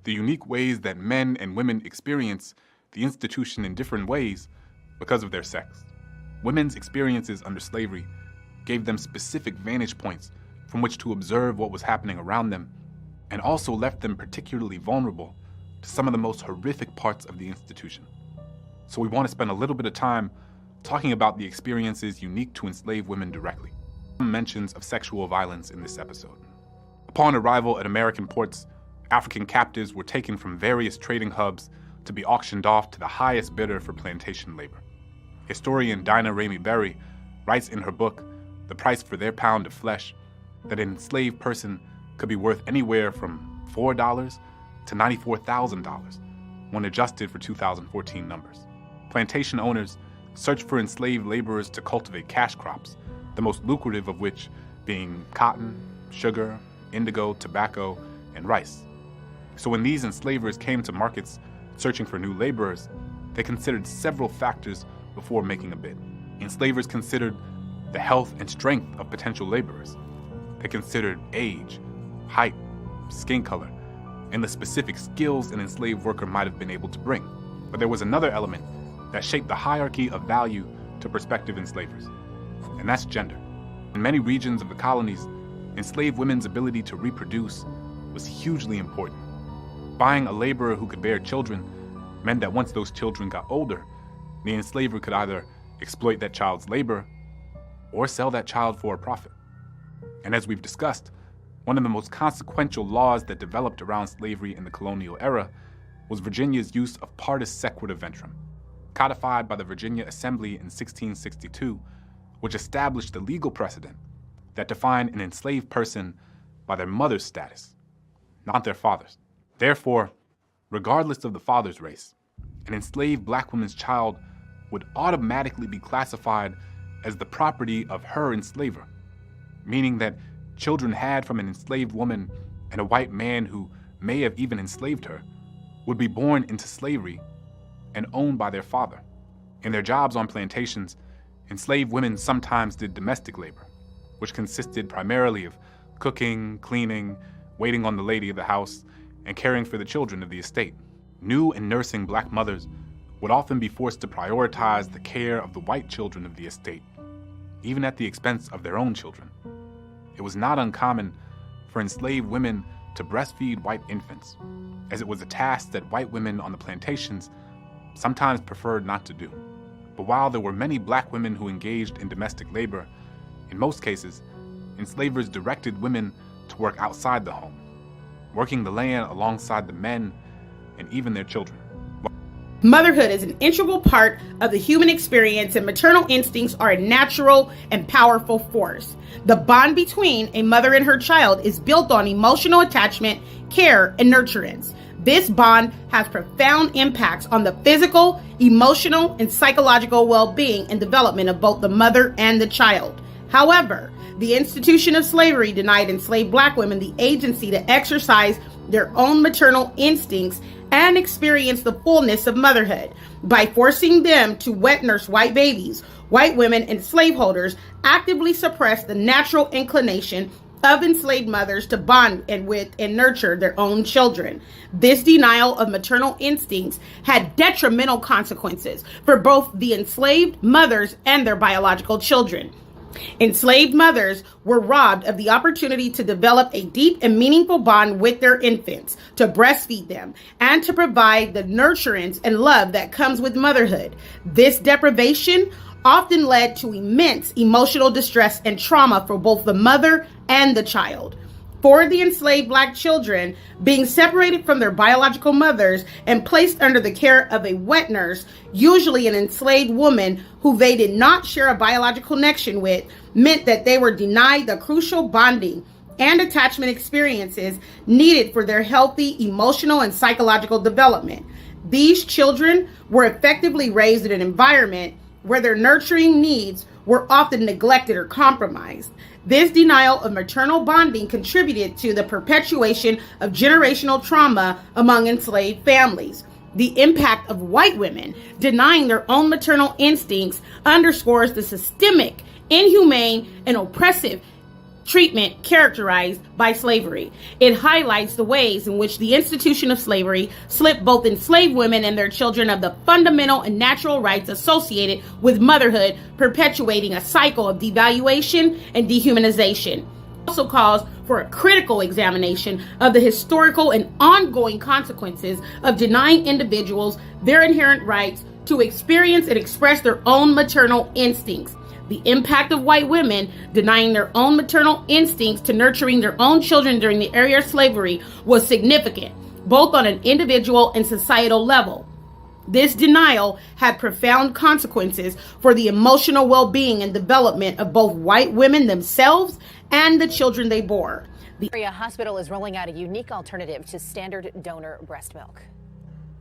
the unique ways that men and women experience the institution in different ways because of their sex. Women's experiences under slavery gave them specific vantage points from which to observe what was happening around them, and also left them particularly vulnerable to some of the most horrific parts of the institution. So we want to spend a little bit of time talking about the experiences unique to enslaved women directly. Some mentions of sexual violence in this episode. Upon arrival at American ports, African captives were taken from various trading hubs to be auctioned off to the highest bidder for plantation labor. Historian Dinah Ramey Berry writes in her book, The Price for Their Pound of Flesh, that an enslaved person could be worth anywhere from $4 to $94,000 when adjusted for 2014 numbers. Plantation owners searched for enslaved laborers to cultivate cash crops, the most lucrative of which being cotton, sugar, indigo, tobacco, and rice. So when these enslavers came to markets searching for new laborers, they considered several factors before making a bid. Enslavers considered the health and strength of potential laborers. They considered age, height, skin color, and the specific skills an enslaved worker might have been able to bring. But there was another element that shaped the hierarchy of value to prospective enslavers, and that's gender. In many regions of the colonies, enslaved women's ability to reproduce was hugely important. Buying a laborer who could bear children meant that once those children got older, the enslaver could either exploit that child's labor or sell that child for a profit. And as we've discussed, one of the most consequential laws that developed around slavery in the colonial era was Virginia's use of partus sequitur ventrum, codified by the Virginia Assembly in 1662, which established the legal precedent that defined an enslaved person by their mother's status, not their father's. Therefore, regardless of the father's race, an enslaved black woman's child would automatically be classified as the property of her enslaver, meaning that children had from an enslaved woman and a white man who may have even enslaved her would be born into slavery and owned by their father. In their jobs on plantations, enslaved women sometimes did domestic labor, which consisted primarily of cooking, cleaning, waiting on the lady of the house, and caring for the children of the estate. New and nursing black mothers would often be forced to prioritize the care of the white children of the estate, even at the expense of their own children. It was not uncommon for enslaved women to breastfeed white infants, as it was a task that white women on the plantations sometimes preferred not to do. But while there were many black women who engaged in domestic labor, in most cases, enslavers directed women to work outside the home, working the land alongside the men and even their children. Motherhood is an integral part of the human experience, and maternal instincts are a natural and powerful force. The bond between a mother and her child is built on emotional attachment, care, and nurturance. This bond has profound impacts on the physical, emotional, and psychological well-being and development of both the mother and the child. However, the institution of slavery denied enslaved black women the agency to exercise their own maternal instincts and experience the fullness of motherhood. By forcing them to wet nurse white babies, white women and slaveholders actively suppressed the natural inclination of enslaved mothers to bond with and nurture their own children. This denial of maternal instincts had detrimental consequences for both the enslaved mothers and their biological children. Enslaved mothers were robbed of the opportunity to develop a deep and meaningful bond with their infants, to breastfeed them, and to provide the nurturance and love that comes with motherhood. This deprivation often led to immense emotional distress and trauma for both the mother and the child. For the enslaved black children, being separated from their biological mothers and placed under the care of a wet nurse, usually an enslaved woman who they did not share a biological connection with, meant that they were denied the crucial bonding and attachment experiences needed for their healthy emotional and psychological development. These children were effectively raised in an environment where their nurturing needs were often neglected or compromised. This denial of maternal bonding contributed to the perpetuation of generational trauma among enslaved families. The impact of white women denying their own maternal instincts underscores the systemic, inhumane, and oppressive treatment characterized by slavery. It highlights the ways in which the institution of slavery stripped both enslaved women and their children of the fundamental and natural rights associated with motherhood, perpetuating a cycle of devaluation and dehumanization. It also calls for a critical examination of the historical and ongoing consequences of denying individuals their inherent rights to experience and express their own maternal instincts. The impact of white women denying their own maternal instincts to nurturing their own children during the era of slavery was significant, both on an individual and societal level. This denial had profound consequences for the emotional well-being and development of both white women themselves and the children they bore. The area hospital is rolling out a unique alternative to standard donor breast milk.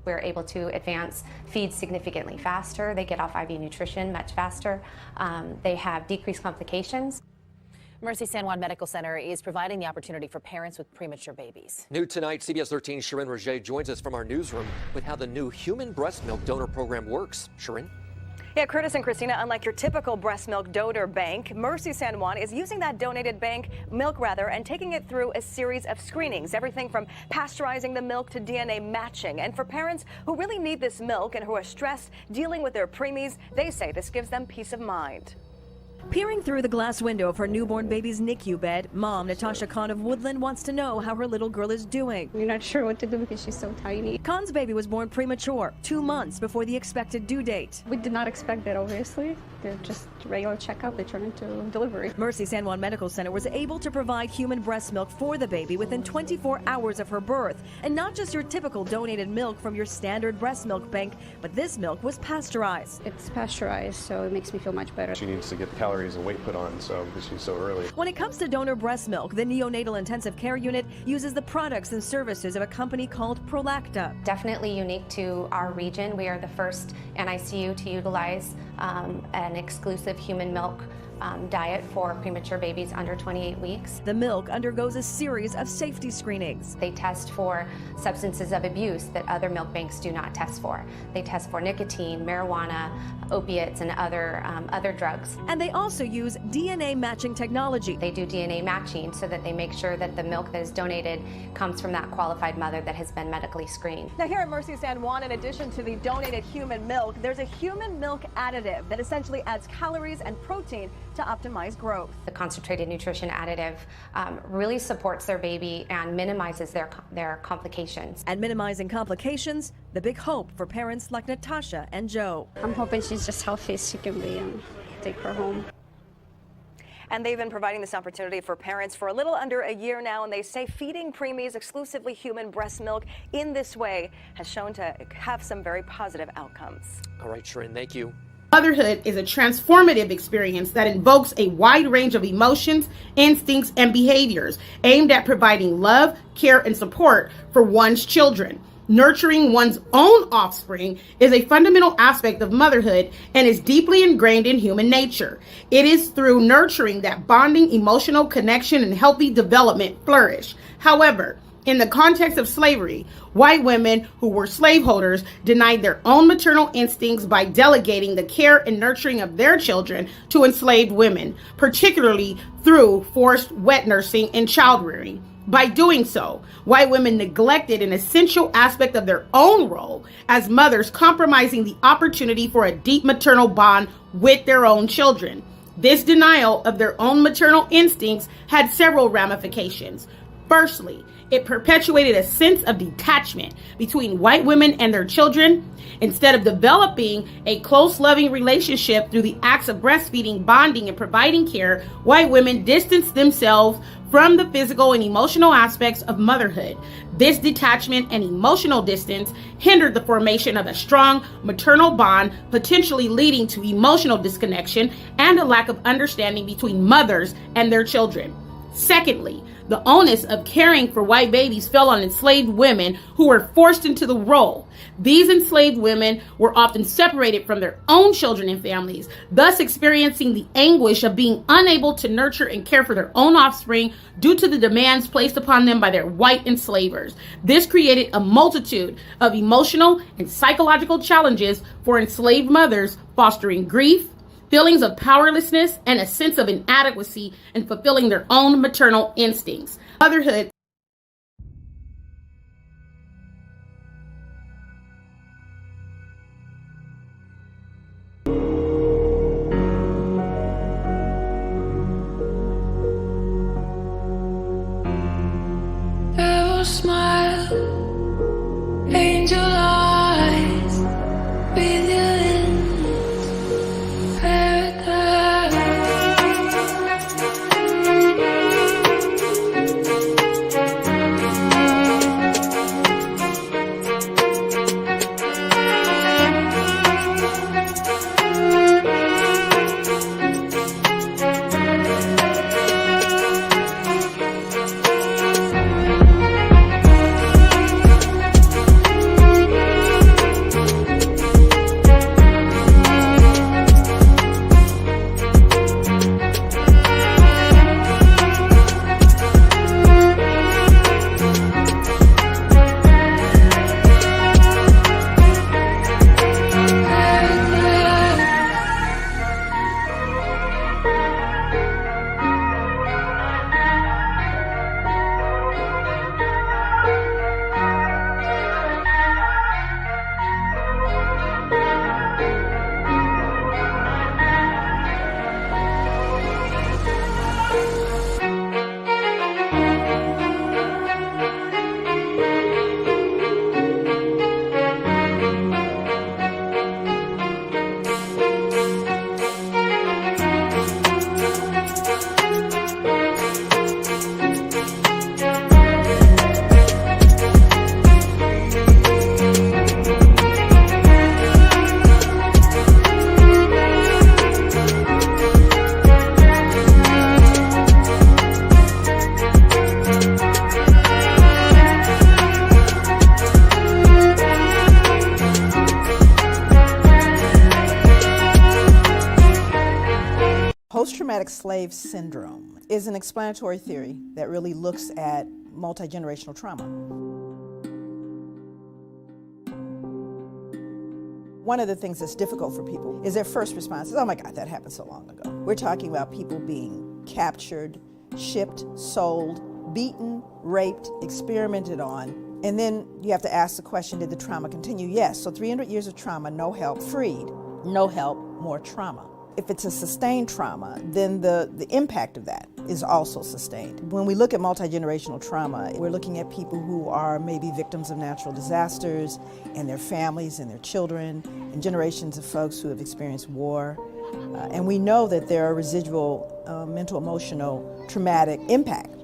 We're able to advance feeds significantly faster. They get off IV nutrition much faster. They have decreased complications. Mercy San Juan Medical Center is providing the opportunity for parents with premature babies. New tonight, CBS 13's Sharon Roger joins us from our newsroom with how the new human breast milk donor program works. Sharon? Yeah, Curtis and Christina, unlike your typical breast milk donor bank, Mercy San Juan is using that donated milk and taking it through a series of screenings, everything from pasteurizing the milk to DNA matching. And for parents who really need this milk and who are stressed dealing with their preemies, they say this gives them peace of mind. Peering through the glass window of her newborn baby's NICU bed, mom Natasha Kahn of Woodland wants to know how her little girl is doing. We're not sure what to do because she's so tiny. Kahn's baby was born premature, 2 months before the expected due date. We did not expect that, obviously. They're just regular checkup. They turn into delivery. Mercy San Juan Medical Center was able to provide human breast milk for the baby within 24 hours of her birth. And not just your typical donated milk from your standard breast milk bank, but this milk was pasteurized. It's pasteurized, so it makes me feel much better. She needs to get the calories and weight put on, so because she's so early. When it comes to donor breast milk, the neonatal intensive care unit uses the products and services of a company called Prolacta. Definitely unique to our region. We are the first NICU to utilize an exclusive human milk diet for premature babies under 28 weeks. The milk undergoes a series of safety screenings. They test for substances of abuse that other milk banks do not test for. They test for nicotine, marijuana, opiates, and other drugs. And they also use DNA matching technology. They do DNA matching so that they make sure that the milk that is donated comes from that qualified mother that has been medically screened. Now here at Mercy San Juan, in addition to the donated human milk, there's a human milk additive that essentially adds calories and protein to optimize growth. The concentrated nutrition additive really supports their baby and minimizes their complications. And minimizing complications, the big hope for parents like Natasha and Joe. I'm hoping she's just healthy as she can be and take her home. And they've been providing this opportunity for parents for a little under a year now, and they say feeding preemies exclusively human breast milk in this way has shown to have some very positive outcomes. All right, Shirin, thank you. Motherhood is a transformative experience that invokes a wide range of emotions, instincts, and behaviors aimed at providing love, care, and support for one's children. Nurturing one's own offspring is a fundamental aspect of motherhood and is deeply ingrained in human nature. It is through nurturing that bonding, emotional connection, and healthy development flourish. However, in the context of slavery, white women who were slaveholders denied their own maternal instincts by delegating the care and nurturing of their children to enslaved women, particularly through forced wet nursing and child rearing. By doing so, white women neglected an essential aspect of their own role as mothers, compromising the opportunity for a deep maternal bond with their own children. This denial of their own maternal instincts had several ramifications. Firstly, it perpetuated a sense of detachment between white women and their children. Instead of developing a close, loving relationship through the acts of breastfeeding, bonding, and providing care, white women distanced themselves from the physical and emotional aspects of motherhood. This detachment and emotional distance hindered the formation of a strong maternal bond, potentially leading to emotional disconnection and a lack of understanding between mothers and their children. Secondly, the onus of caring for white babies fell on enslaved women who were forced into the role. These enslaved women were often separated from their own children and families, thus experiencing the anguish of being unable to nurture and care for their own offspring due to the demands placed upon them by their white enslavers. This created a multitude of emotional and psychological challenges for enslaved mothers, fostering grief, feelings of powerlessness, and a sense of inadequacy in fulfilling their own maternal instincts. Motherhood smile, angel eyes, begin paradise. Post-traumatic slave syndrome is an explanatory theory that really looks at multi-generational trauma. One of the things that's difficult for people is their first response is, oh my God, that happened so long ago. We're talking about people being captured, shipped, sold, beaten, raped, experimented on, and then you have to ask the question, did the trauma continue? Yes, so 300 years of trauma, no help, freed, no help, more trauma. If it's a sustained trauma, then the impact of that is also sustained. When we look at multi-generational trauma, we're looking at people who are maybe victims of natural disasters and their families and their children and generations of folks who have experienced war. And we know that there are residual mental, emotional, traumatic impact.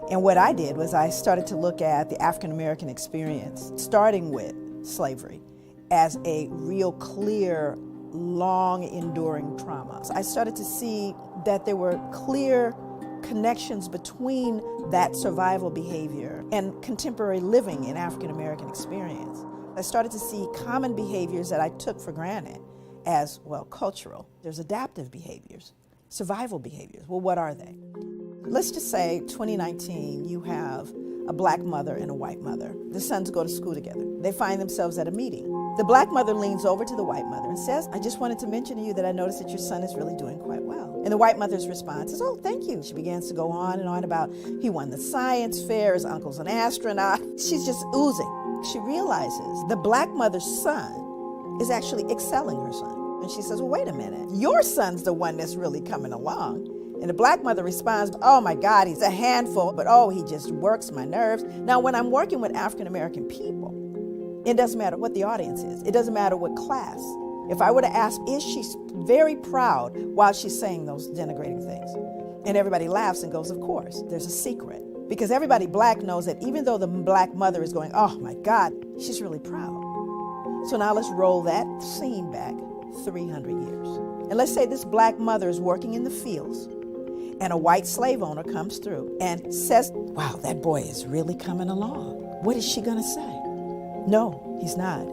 And what I did was I started to look at the African American experience, starting with slavery, as a real clear, long enduring trauma. So I started to see that there were clear connections between that survival behavior and contemporary living in African American experience. I started to see common behaviors that I took for granted as, well, cultural. There's adaptive behaviors, survival behaviors. Well, what are they? Let's just say 2019, you have a black mother and a white mother. The sons go to school together. They find themselves at a meeting. The black mother leans over to the white mother and says, I just wanted to mention to you that I noticed that your son is really doing quite well. And the white mother's response is, oh, thank you. She begins to go on and on about he won the science fair, his uncle's an astronaut. She's just oozing. She realizes the black mother's son is actually excelling her son. And she says, well, wait a minute. Your son's the one that's really coming along. And the black mother responds, oh my God, he's a handful, but oh, he just works my nerves. Now, when I'm working with African American people, it doesn't matter what the audience is. It doesn't matter what class. If I were to ask, is she very proud while she's saying those denigrating things? And everybody laughs and goes, of course, there's a secret. Because everybody black knows that even though the black mother is going, oh my God, she's really proud. So now let's roll that scene back 300 years. And let's say this black mother is working in the fields and a white slave owner comes through and says, wow, that boy is really coming along. What is she gonna say? No, he's not.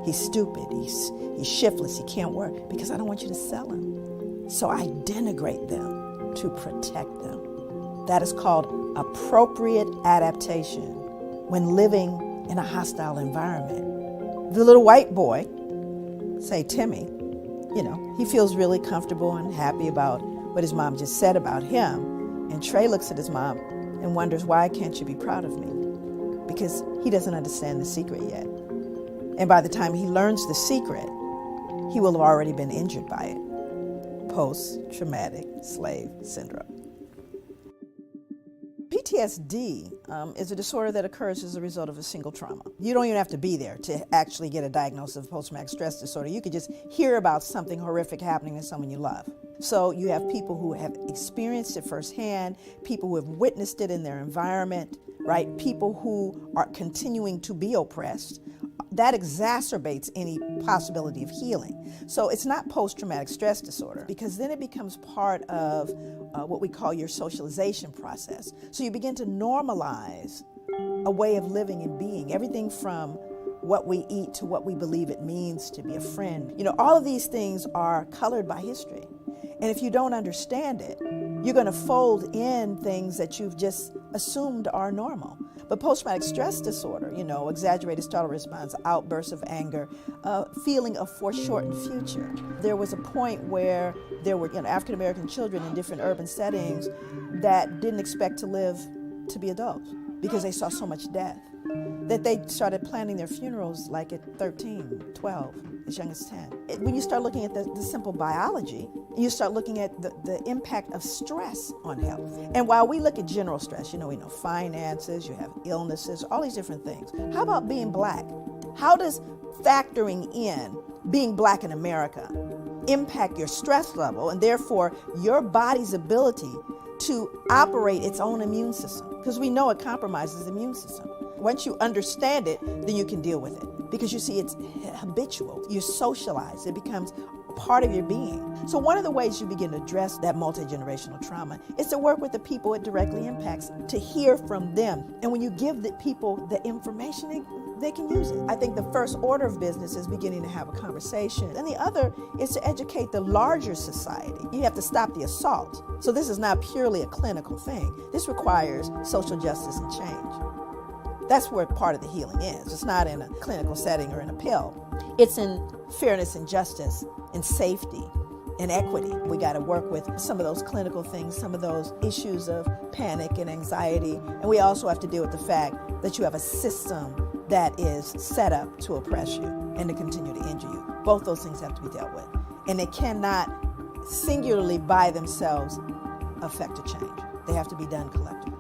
He's stupid. He's shiftless. He can't work because I don't want you to sell him. So I denigrate them to protect them. That is called appropriate adaptation when living in a hostile environment. The little white boy, say Timmy, he feels really comfortable and happy about what his mom just said about him. And Trey looks at his mom and wonders, why can't you be proud of me? Because he doesn't understand the secret yet. And by the time he learns the secret, he will have already been injured by it. Post-traumatic slave syndrome. PTSD is a disorder that occurs as a result of a single trauma. You don't even have to be there to actually get a diagnosis of post-traumatic stress disorder. You could just hear about something horrific happening to someone you love. So you have people who have experienced it firsthand, people who have witnessed it in their environment, right? People who are continuing to be oppressed. That exacerbates any possibility of healing. So it's not post-traumatic stress disorder because then it becomes part of what we call your socialization process. So you begin to normalize a way of living and being, everything from what we eat to what we believe it means to be a friend. All of these things are colored by history. And if you don't understand it, you're going to fold in things that you've just assumed are normal. But post-traumatic stress disorder, exaggerated startle response, outbursts of anger, feeling of foreshortened future. There was a point where there were African American children in different urban settings that didn't expect to live to be adults because they saw so much death that they started planning their funerals like at 13, 12, as young as 10. When you start looking at the simple biology, you start looking at the impact of stress on health. And while we look at general stress, we know finances, you have illnesses, all these different things. How about being black? How does factoring in being black in America impact your stress level and therefore your body's ability to operate its own immune system? Because we know it compromises the immune system. Once you understand it, then you can deal with it. Because you see, it's habitual. You socialize. It becomes part of your being. So one of the ways you begin to address that multi-generational trauma is to work with the people it directly impacts, to hear from them. And when you give the people the information, they can use it. I think the first order of business is beginning to have a conversation. And the other is to educate the larger society. You have to stop the assault. So this is not purely a clinical thing. This requires social justice and change. That's where part of the healing is. It's not in a clinical setting or in a pill. It's in fairness and justice and safety and equity. We got to work with some of those clinical things, some of those issues of panic and anxiety. And we also have to deal with the fact that you have a system that is set up to oppress you and to continue to injure you. Both those things have to be dealt with. And they cannot singularly by themselves affect a change. They have to be done collectively.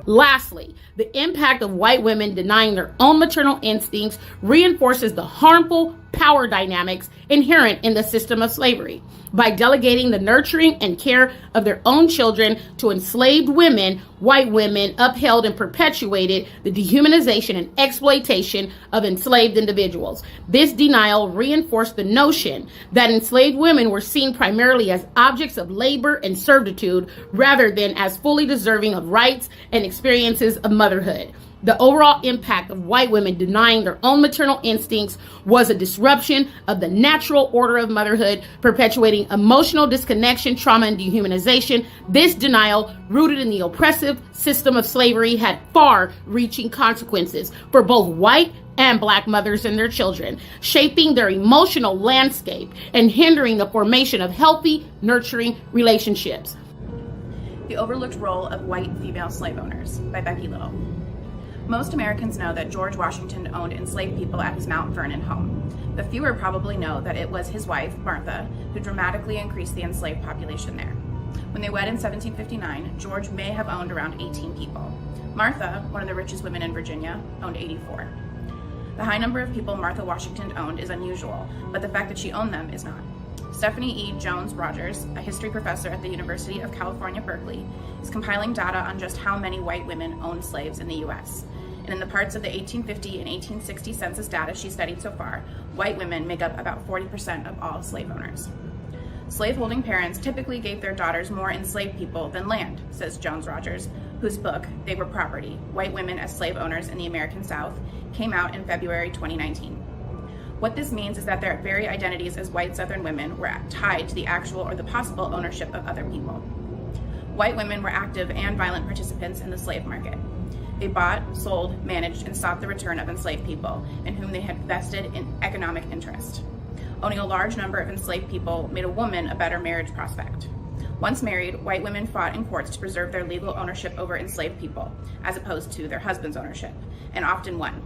Lastly, the impact of white women denying their own maternal instincts reinforces the harmful power dynamics inherent in the system of slavery. By delegating the nurturing and care of their own children to enslaved women, white women upheld and perpetuated the dehumanization and exploitation of enslaved individuals. This denial reinforced the notion that enslaved women were seen primarily as objects of labor and servitude rather than as fully deserving of rights and experiences of motherhood. The overall impact of white women denying their own maternal instincts was a disruption of the natural order of motherhood, perpetuating emotional disconnection, trauma, and dehumanization. This denial, rooted in the oppressive system of slavery, had far-reaching consequences for both white and black mothers and their children, shaping their emotional landscape and hindering the formation of healthy, nurturing relationships. The Overlooked Role of White Female Slave Owners by Becky Little. Most Americans know that George Washington owned enslaved people at his Mount Vernon home, but fewer probably know that it was his wife, Martha, who dramatically increased the enslaved population there. When they wed in 1759, George may have owned around 18 people. Martha, one of the richest women in Virginia, owned 84. The high number of people Martha Washington owned is unusual, but the fact that she owned them is not. Stephanie E. Jones-Rogers, a history professor at the University of California, Berkeley, is compiling data on just how many white women owned slaves in the U.S. And in the parts of the 1850 and 1860 census data she studied so far, white women make up about 40% of all slave owners. Slaveholding parents typically gave their daughters more enslaved people than land, says Jones-Rogers, whose book, They Were Property: White Women as Slave Owners in the American South, came out in February 2019. What this means is that their very identities as white Southern women were tied to the actual or the possible ownership of other people. White women were active and violent participants in the slave market. They bought, sold, managed, and sought the return of enslaved people in whom they had vested in economic interest. Owning a large number of enslaved people made a woman a better marriage prospect. Once married, white women fought in courts to preserve their legal ownership over enslaved people, as opposed to their husband's ownership, and often won.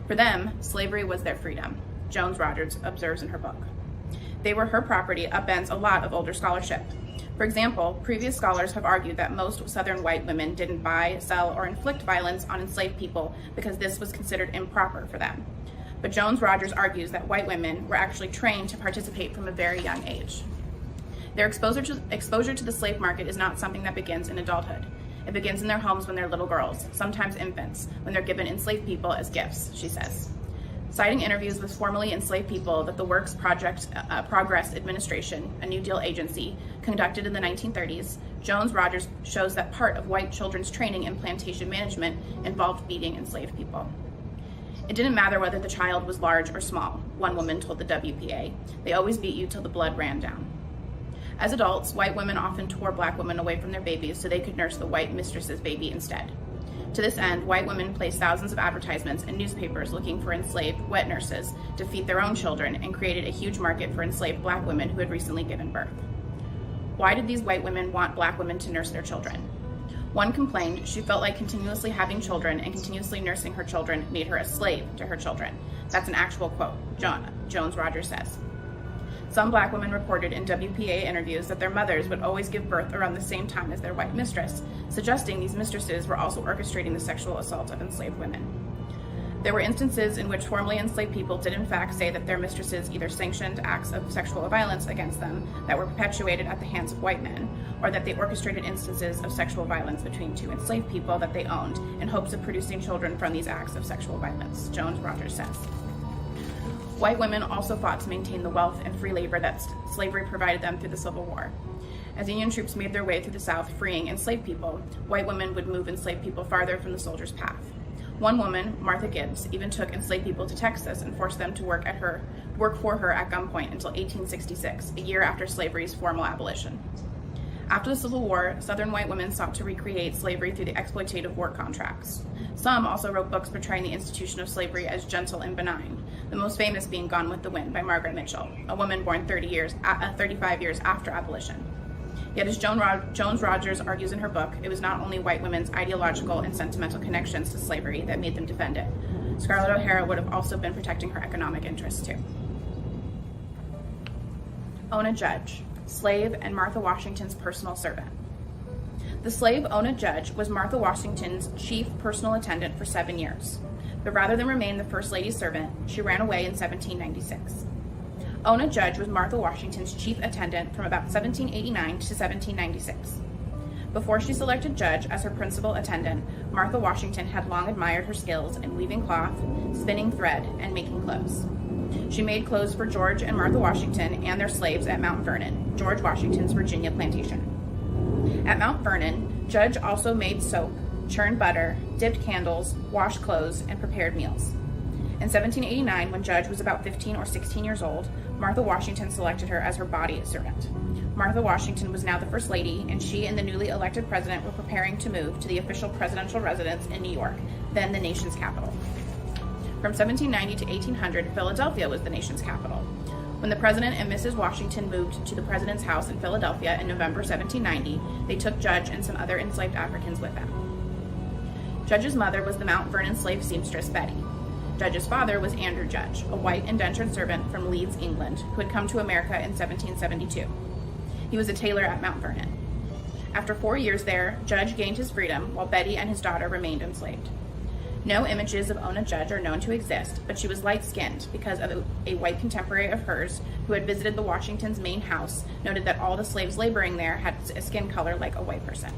For them, slavery was their freedom, Jones-Rogers observes in her book. They were her property upends a lot of older scholarship. For example, previous scholars have argued that most Southern white women didn't buy, sell, or inflict violence on enslaved people because this was considered improper for them. But Jones-Rogers argues that white women were actually trained to participate from a very young age. Their exposure to the slave market is not something that begins in adulthood. It begins in their homes when they're little girls, sometimes infants, when they're given enslaved people as gifts, she says. Citing interviews with formerly enslaved people that the Works Progress Administration, a New Deal agency, conducted in the 1930s, Jones-Rogers shows that part of white children's training in plantation management involved beating enslaved people. It didn't matter whether the child was large or small, one woman told the WPA. They always beat you till the blood ran down. As adults, white women often tore black women away from their babies so they could nurse the white mistress's baby instead. To this end, white women placed thousands of advertisements in newspapers looking for enslaved wet nurses to feed their own children and created a huge market for enslaved black women who had recently given birth. Why did these white women want black women to nurse their children? One complained she felt like continuously having children and continuously nursing her children made her a slave to her children. That's an actual quote, Jones-Rogers says. Some black women reported in WPA interviews that their mothers would always give birth around the same time as their white mistress, suggesting these mistresses were also orchestrating the sexual assault of enslaved women. There were instances in which formerly enslaved people did in fact say that their mistresses either sanctioned acts of sexual violence against them that were perpetuated at the hands of white men, or that they orchestrated instances of sexual violence between two enslaved people that they owned in hopes of producing children from these acts of sexual violence, Jones-Rogers says. White women also fought to maintain the wealth and free labor that slavery provided them through the Civil War. As Union troops made their way through the South freeing enslaved people, white women would move enslaved people farther from the soldiers' path. One woman, Martha Gibbs, even took enslaved people to Texas and forced them to work for her at gunpoint until 1866, a year after slavery's formal abolition. After the Civil War, Southern white women sought to recreate slavery through the exploitative war contracts. Some also wrote books portraying the institution of slavery as gentle and benign, the most famous being Gone with the Wind by Margaret Mitchell, a woman born 35 years after abolition. Yet as Jones-Rogers argues in her book, it was not only white women's ideological and sentimental connections to slavery that made them defend it. Scarlett O'Hara would have also been protecting her economic interests too. Ona Judge, slave and Martha Washington's personal servant. The slave Ona Judge was Martha Washington's chief personal attendant for 7 years, but rather than remain the First Lady's servant, she ran away in 1796. Ona Judge was Martha Washington's chief attendant from about 1789 to 1796. Before she selected Judge as her principal attendant, Martha Washington had long admired her skills in weaving cloth, spinning thread, and making clothes. She made clothes for George and Martha Washington and their slaves at Mount Vernon, George Washington's Virginia plantation. At Mount Vernon, Judge also made soap, churned butter, dipped candles, washed clothes, and prepared meals. In 1789, when Judge was about 15 or 16 years old, Martha Washington selected her as her body servant. Martha Washington was now the First Lady, and she and the newly elected president were preparing to move to the official presidential residence in New York, then the nation's capital. From 1790 to 1800, Philadelphia was the nation's capital. When the president and Mrs. Washington moved to the president's house in Philadelphia in November 1790, they took Judge and some other enslaved Africans with them. Judge's mother was the Mount Vernon slave seamstress Betty. Judge's father was Andrew Judge, a white indentured servant from Leeds, England, who had come to America in 1772. He was a tailor at Mount Vernon. After 4 years there, Judge gained his freedom, while Betty and his daughter remained enslaved. No images of Ona Judge are known to exist, but she was light-skinned because of a white contemporary of hers who had visited the Washingtons' main house noted that all the slaves laboring there had a skin color like a white person.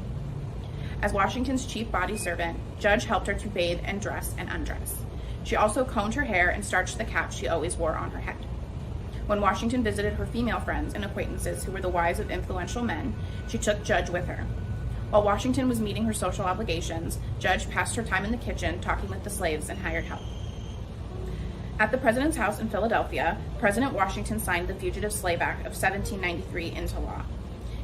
As Washington's chief body servant, Judge helped her to bathe and dress and undress. She also combed her hair and starched the cap she always wore on her head. When Washington visited her female friends and acquaintances who were the wives of influential men, she took Judge with her. While Washington was meeting her social obligations, Judge passed her time in the kitchen talking with the slaves and hired help. At the president's house in Philadelphia, President Washington signed the Fugitive Slave Act of 1793 into law.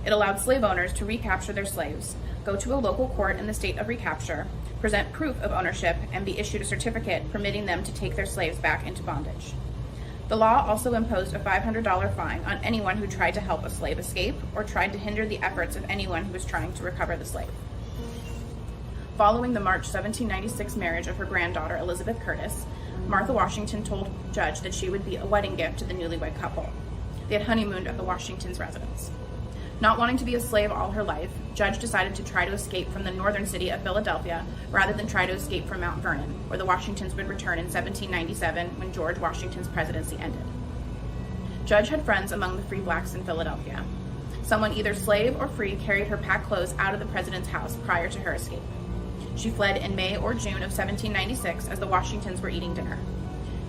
It allowed slave owners to recapture their slaves, go to a local court in the state of recapture, present proof of ownership, and be issued a certificate permitting them to take their slaves back into bondage. The law also imposed a $500 fine on anyone who tried to help a slave escape or tried to hinder the efforts of anyone who was trying to recover the slave. Following the March 1796 marriage of her granddaughter Elizabeth Curtis, Martha Washington told Judge that she would be a wedding gift to the newlywed couple. They had honeymooned at the Washingtons' residence. Not wanting to be a slave all her life, Judge decided to try to escape from the northern city of Philadelphia rather than try to escape from Mount Vernon, where the Washingtons would return in 1797 when George Washington's presidency ended. Judge had friends among the free blacks in Philadelphia. Someone either slave or free carried her packed clothes out of the president's house prior to her escape. She fled in May or June of 1796 as the Washingtons were eating dinner.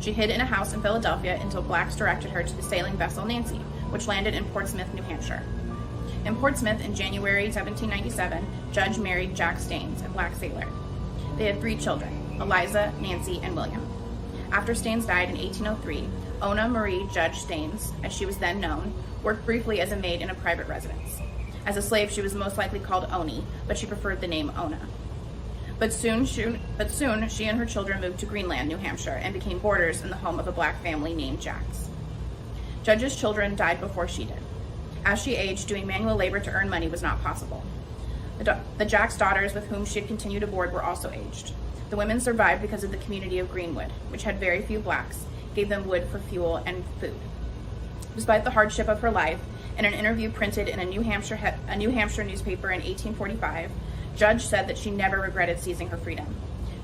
She hid in a house in Philadelphia until blacks directed her to the sailing vessel Nancy, which landed in Portsmouth, New Hampshire. In Portsmouth in January 1797, Judge married Jack Staines, a black sailor. They had 3 children, Eliza, Nancy, and William. After Staines died in 1803, Ona Marie Judge Staines, as she was then known, worked briefly as a maid in a private residence. As a slave, she was most likely called Oni, but she preferred the name Ona. But soon she and her children moved to Greenland, New Hampshire, and became boarders in the home of a black family named Jacks. Judge's children died before she did. As she aged, doing manual labor to earn money was not possible. The Jacks' daughters with whom she had continued to board were also aged. The women survived because of the community of Greenwood, which had very few blacks, gave them wood for fuel and food. Despite the hardship of her life, in an interview printed in a New Hampshire newspaper in 1845, Judge said that she never regretted seizing her freedom.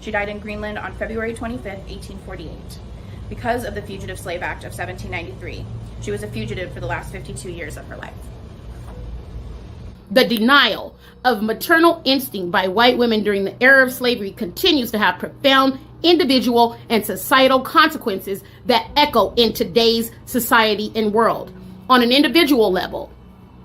She died in Greenland on February 25, 1848. Because of the Fugitive Slave Act of 1793, she was a fugitive for the last 52 years of her life. The denial of maternal instinct by white women during the era of slavery continues to have profound individual and societal consequences that echo in today's society and world. On an individual level,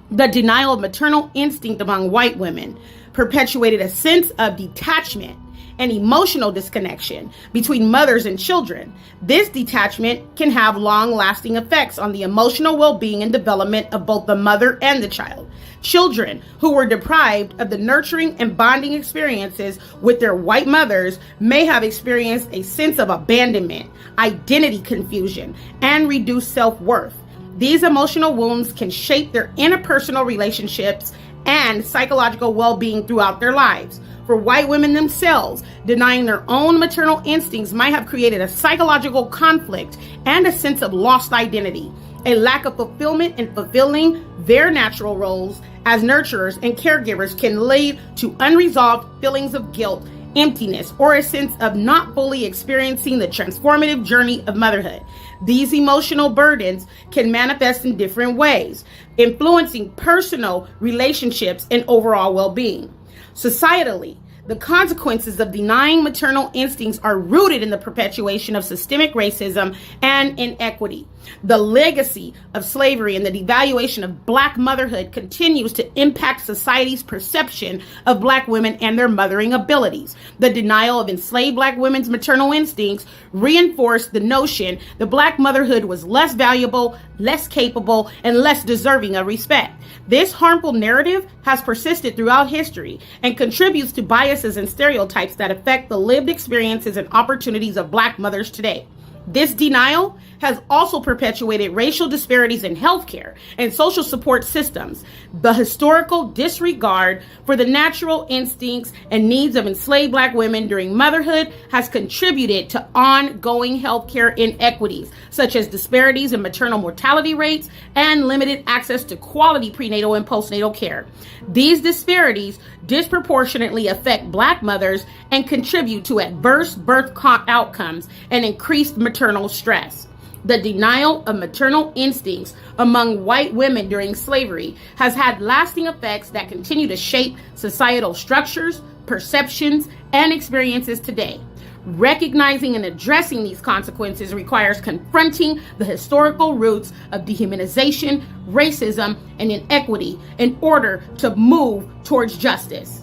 the denial of maternal instinct among white women perpetuated a sense of detachment and emotional disconnection between mothers and children. This detachment can have long-lasting effects on the emotional well-being and development of both the mother and the child. Children who were deprived of the nurturing and bonding experiences with their white mothers may have experienced a sense of abandonment, identity confusion, and reduced self-worth. These emotional wounds can shape their interpersonal relationships and psychological well-being throughout their lives. For white women themselves, denying their own maternal instincts might have created a psychological conflict and a sense of lost identity, a lack of fulfillment in fulfilling their natural roles as nurturers and caregivers can lead to unresolved feelings of guilt, emptiness, or a sense of not fully experiencing the transformative journey of motherhood. These emotional burdens can manifest in different ways, influencing personal relationships and overall well-being. Societally, the consequences of denying maternal instincts are rooted in the perpetuation of systemic racism and inequity. The legacy of slavery and the devaluation of Black motherhood continues to impact society's perception of Black women and their mothering abilities. The denial of enslaved Black women's maternal instincts reinforced the notion that Black motherhood was less valuable, less capable, and less deserving of respect. This harmful narrative has persisted throughout history and contributes to biases and stereotypes that affect the lived experiences and opportunities of Black mothers today. This denial has also perpetuated racial disparities in healthcare and social support systems. The historical disregard for the natural instincts and needs of enslaved Black women during motherhood has contributed to ongoing healthcare inequities, such as disparities in maternal mortality rates and limited access to quality prenatal and postnatal care. These disparities disproportionately affect Black mothers and contribute to adverse birth outcomes and increased maternal stress. The denial of maternal instincts among white women during slavery has had lasting effects that continue to shape societal structures, perceptions, and experiences today. Recognizing and addressing these consequences requires confronting the historical roots of dehumanization, racism, and inequity in order to move towards justice.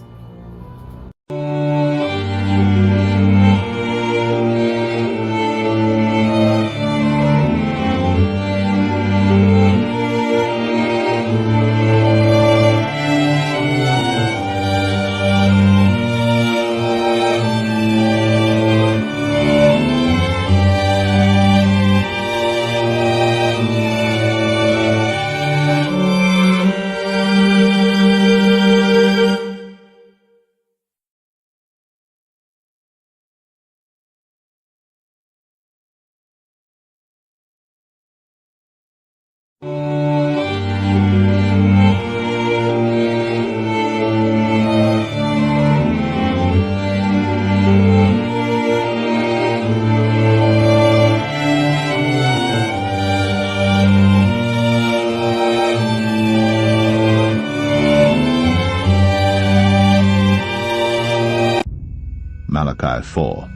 Malachi 4.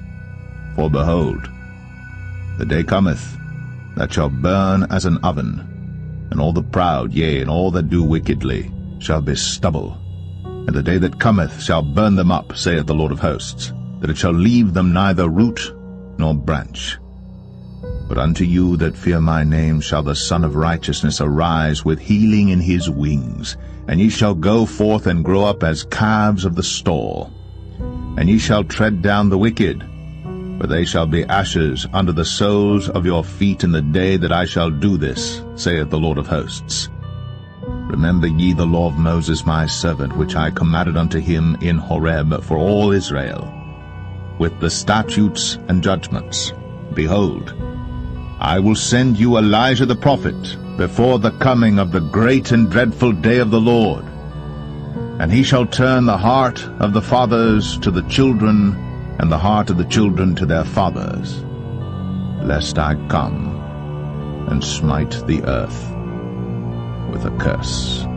For behold, the day cometh that shall burn as an oven, and all the proud, yea, and all that do wickedly, shall be stubble. And the day that cometh shall burn them up, saith the Lord of hosts, that it shall leave them neither root nor branch. But unto you that fear my name shall the Son of Righteousness arise with healing in his wings, and ye shall go forth and grow up as calves of the stall. And ye shall tread down the wicked, for they shall be ashes under the soles of your feet in the day that I shall do this, saith the Lord of hosts. Remember ye the law of Moses my servant, which I commanded unto him in Horeb for all Israel, with the statutes and judgments. Behold, I will send you Elijah the prophet before the coming of the great and dreadful day of the Lord. And he shall turn the heart of the fathers to the children, and the heart of the children to their fathers, lest I come and smite the earth with a curse.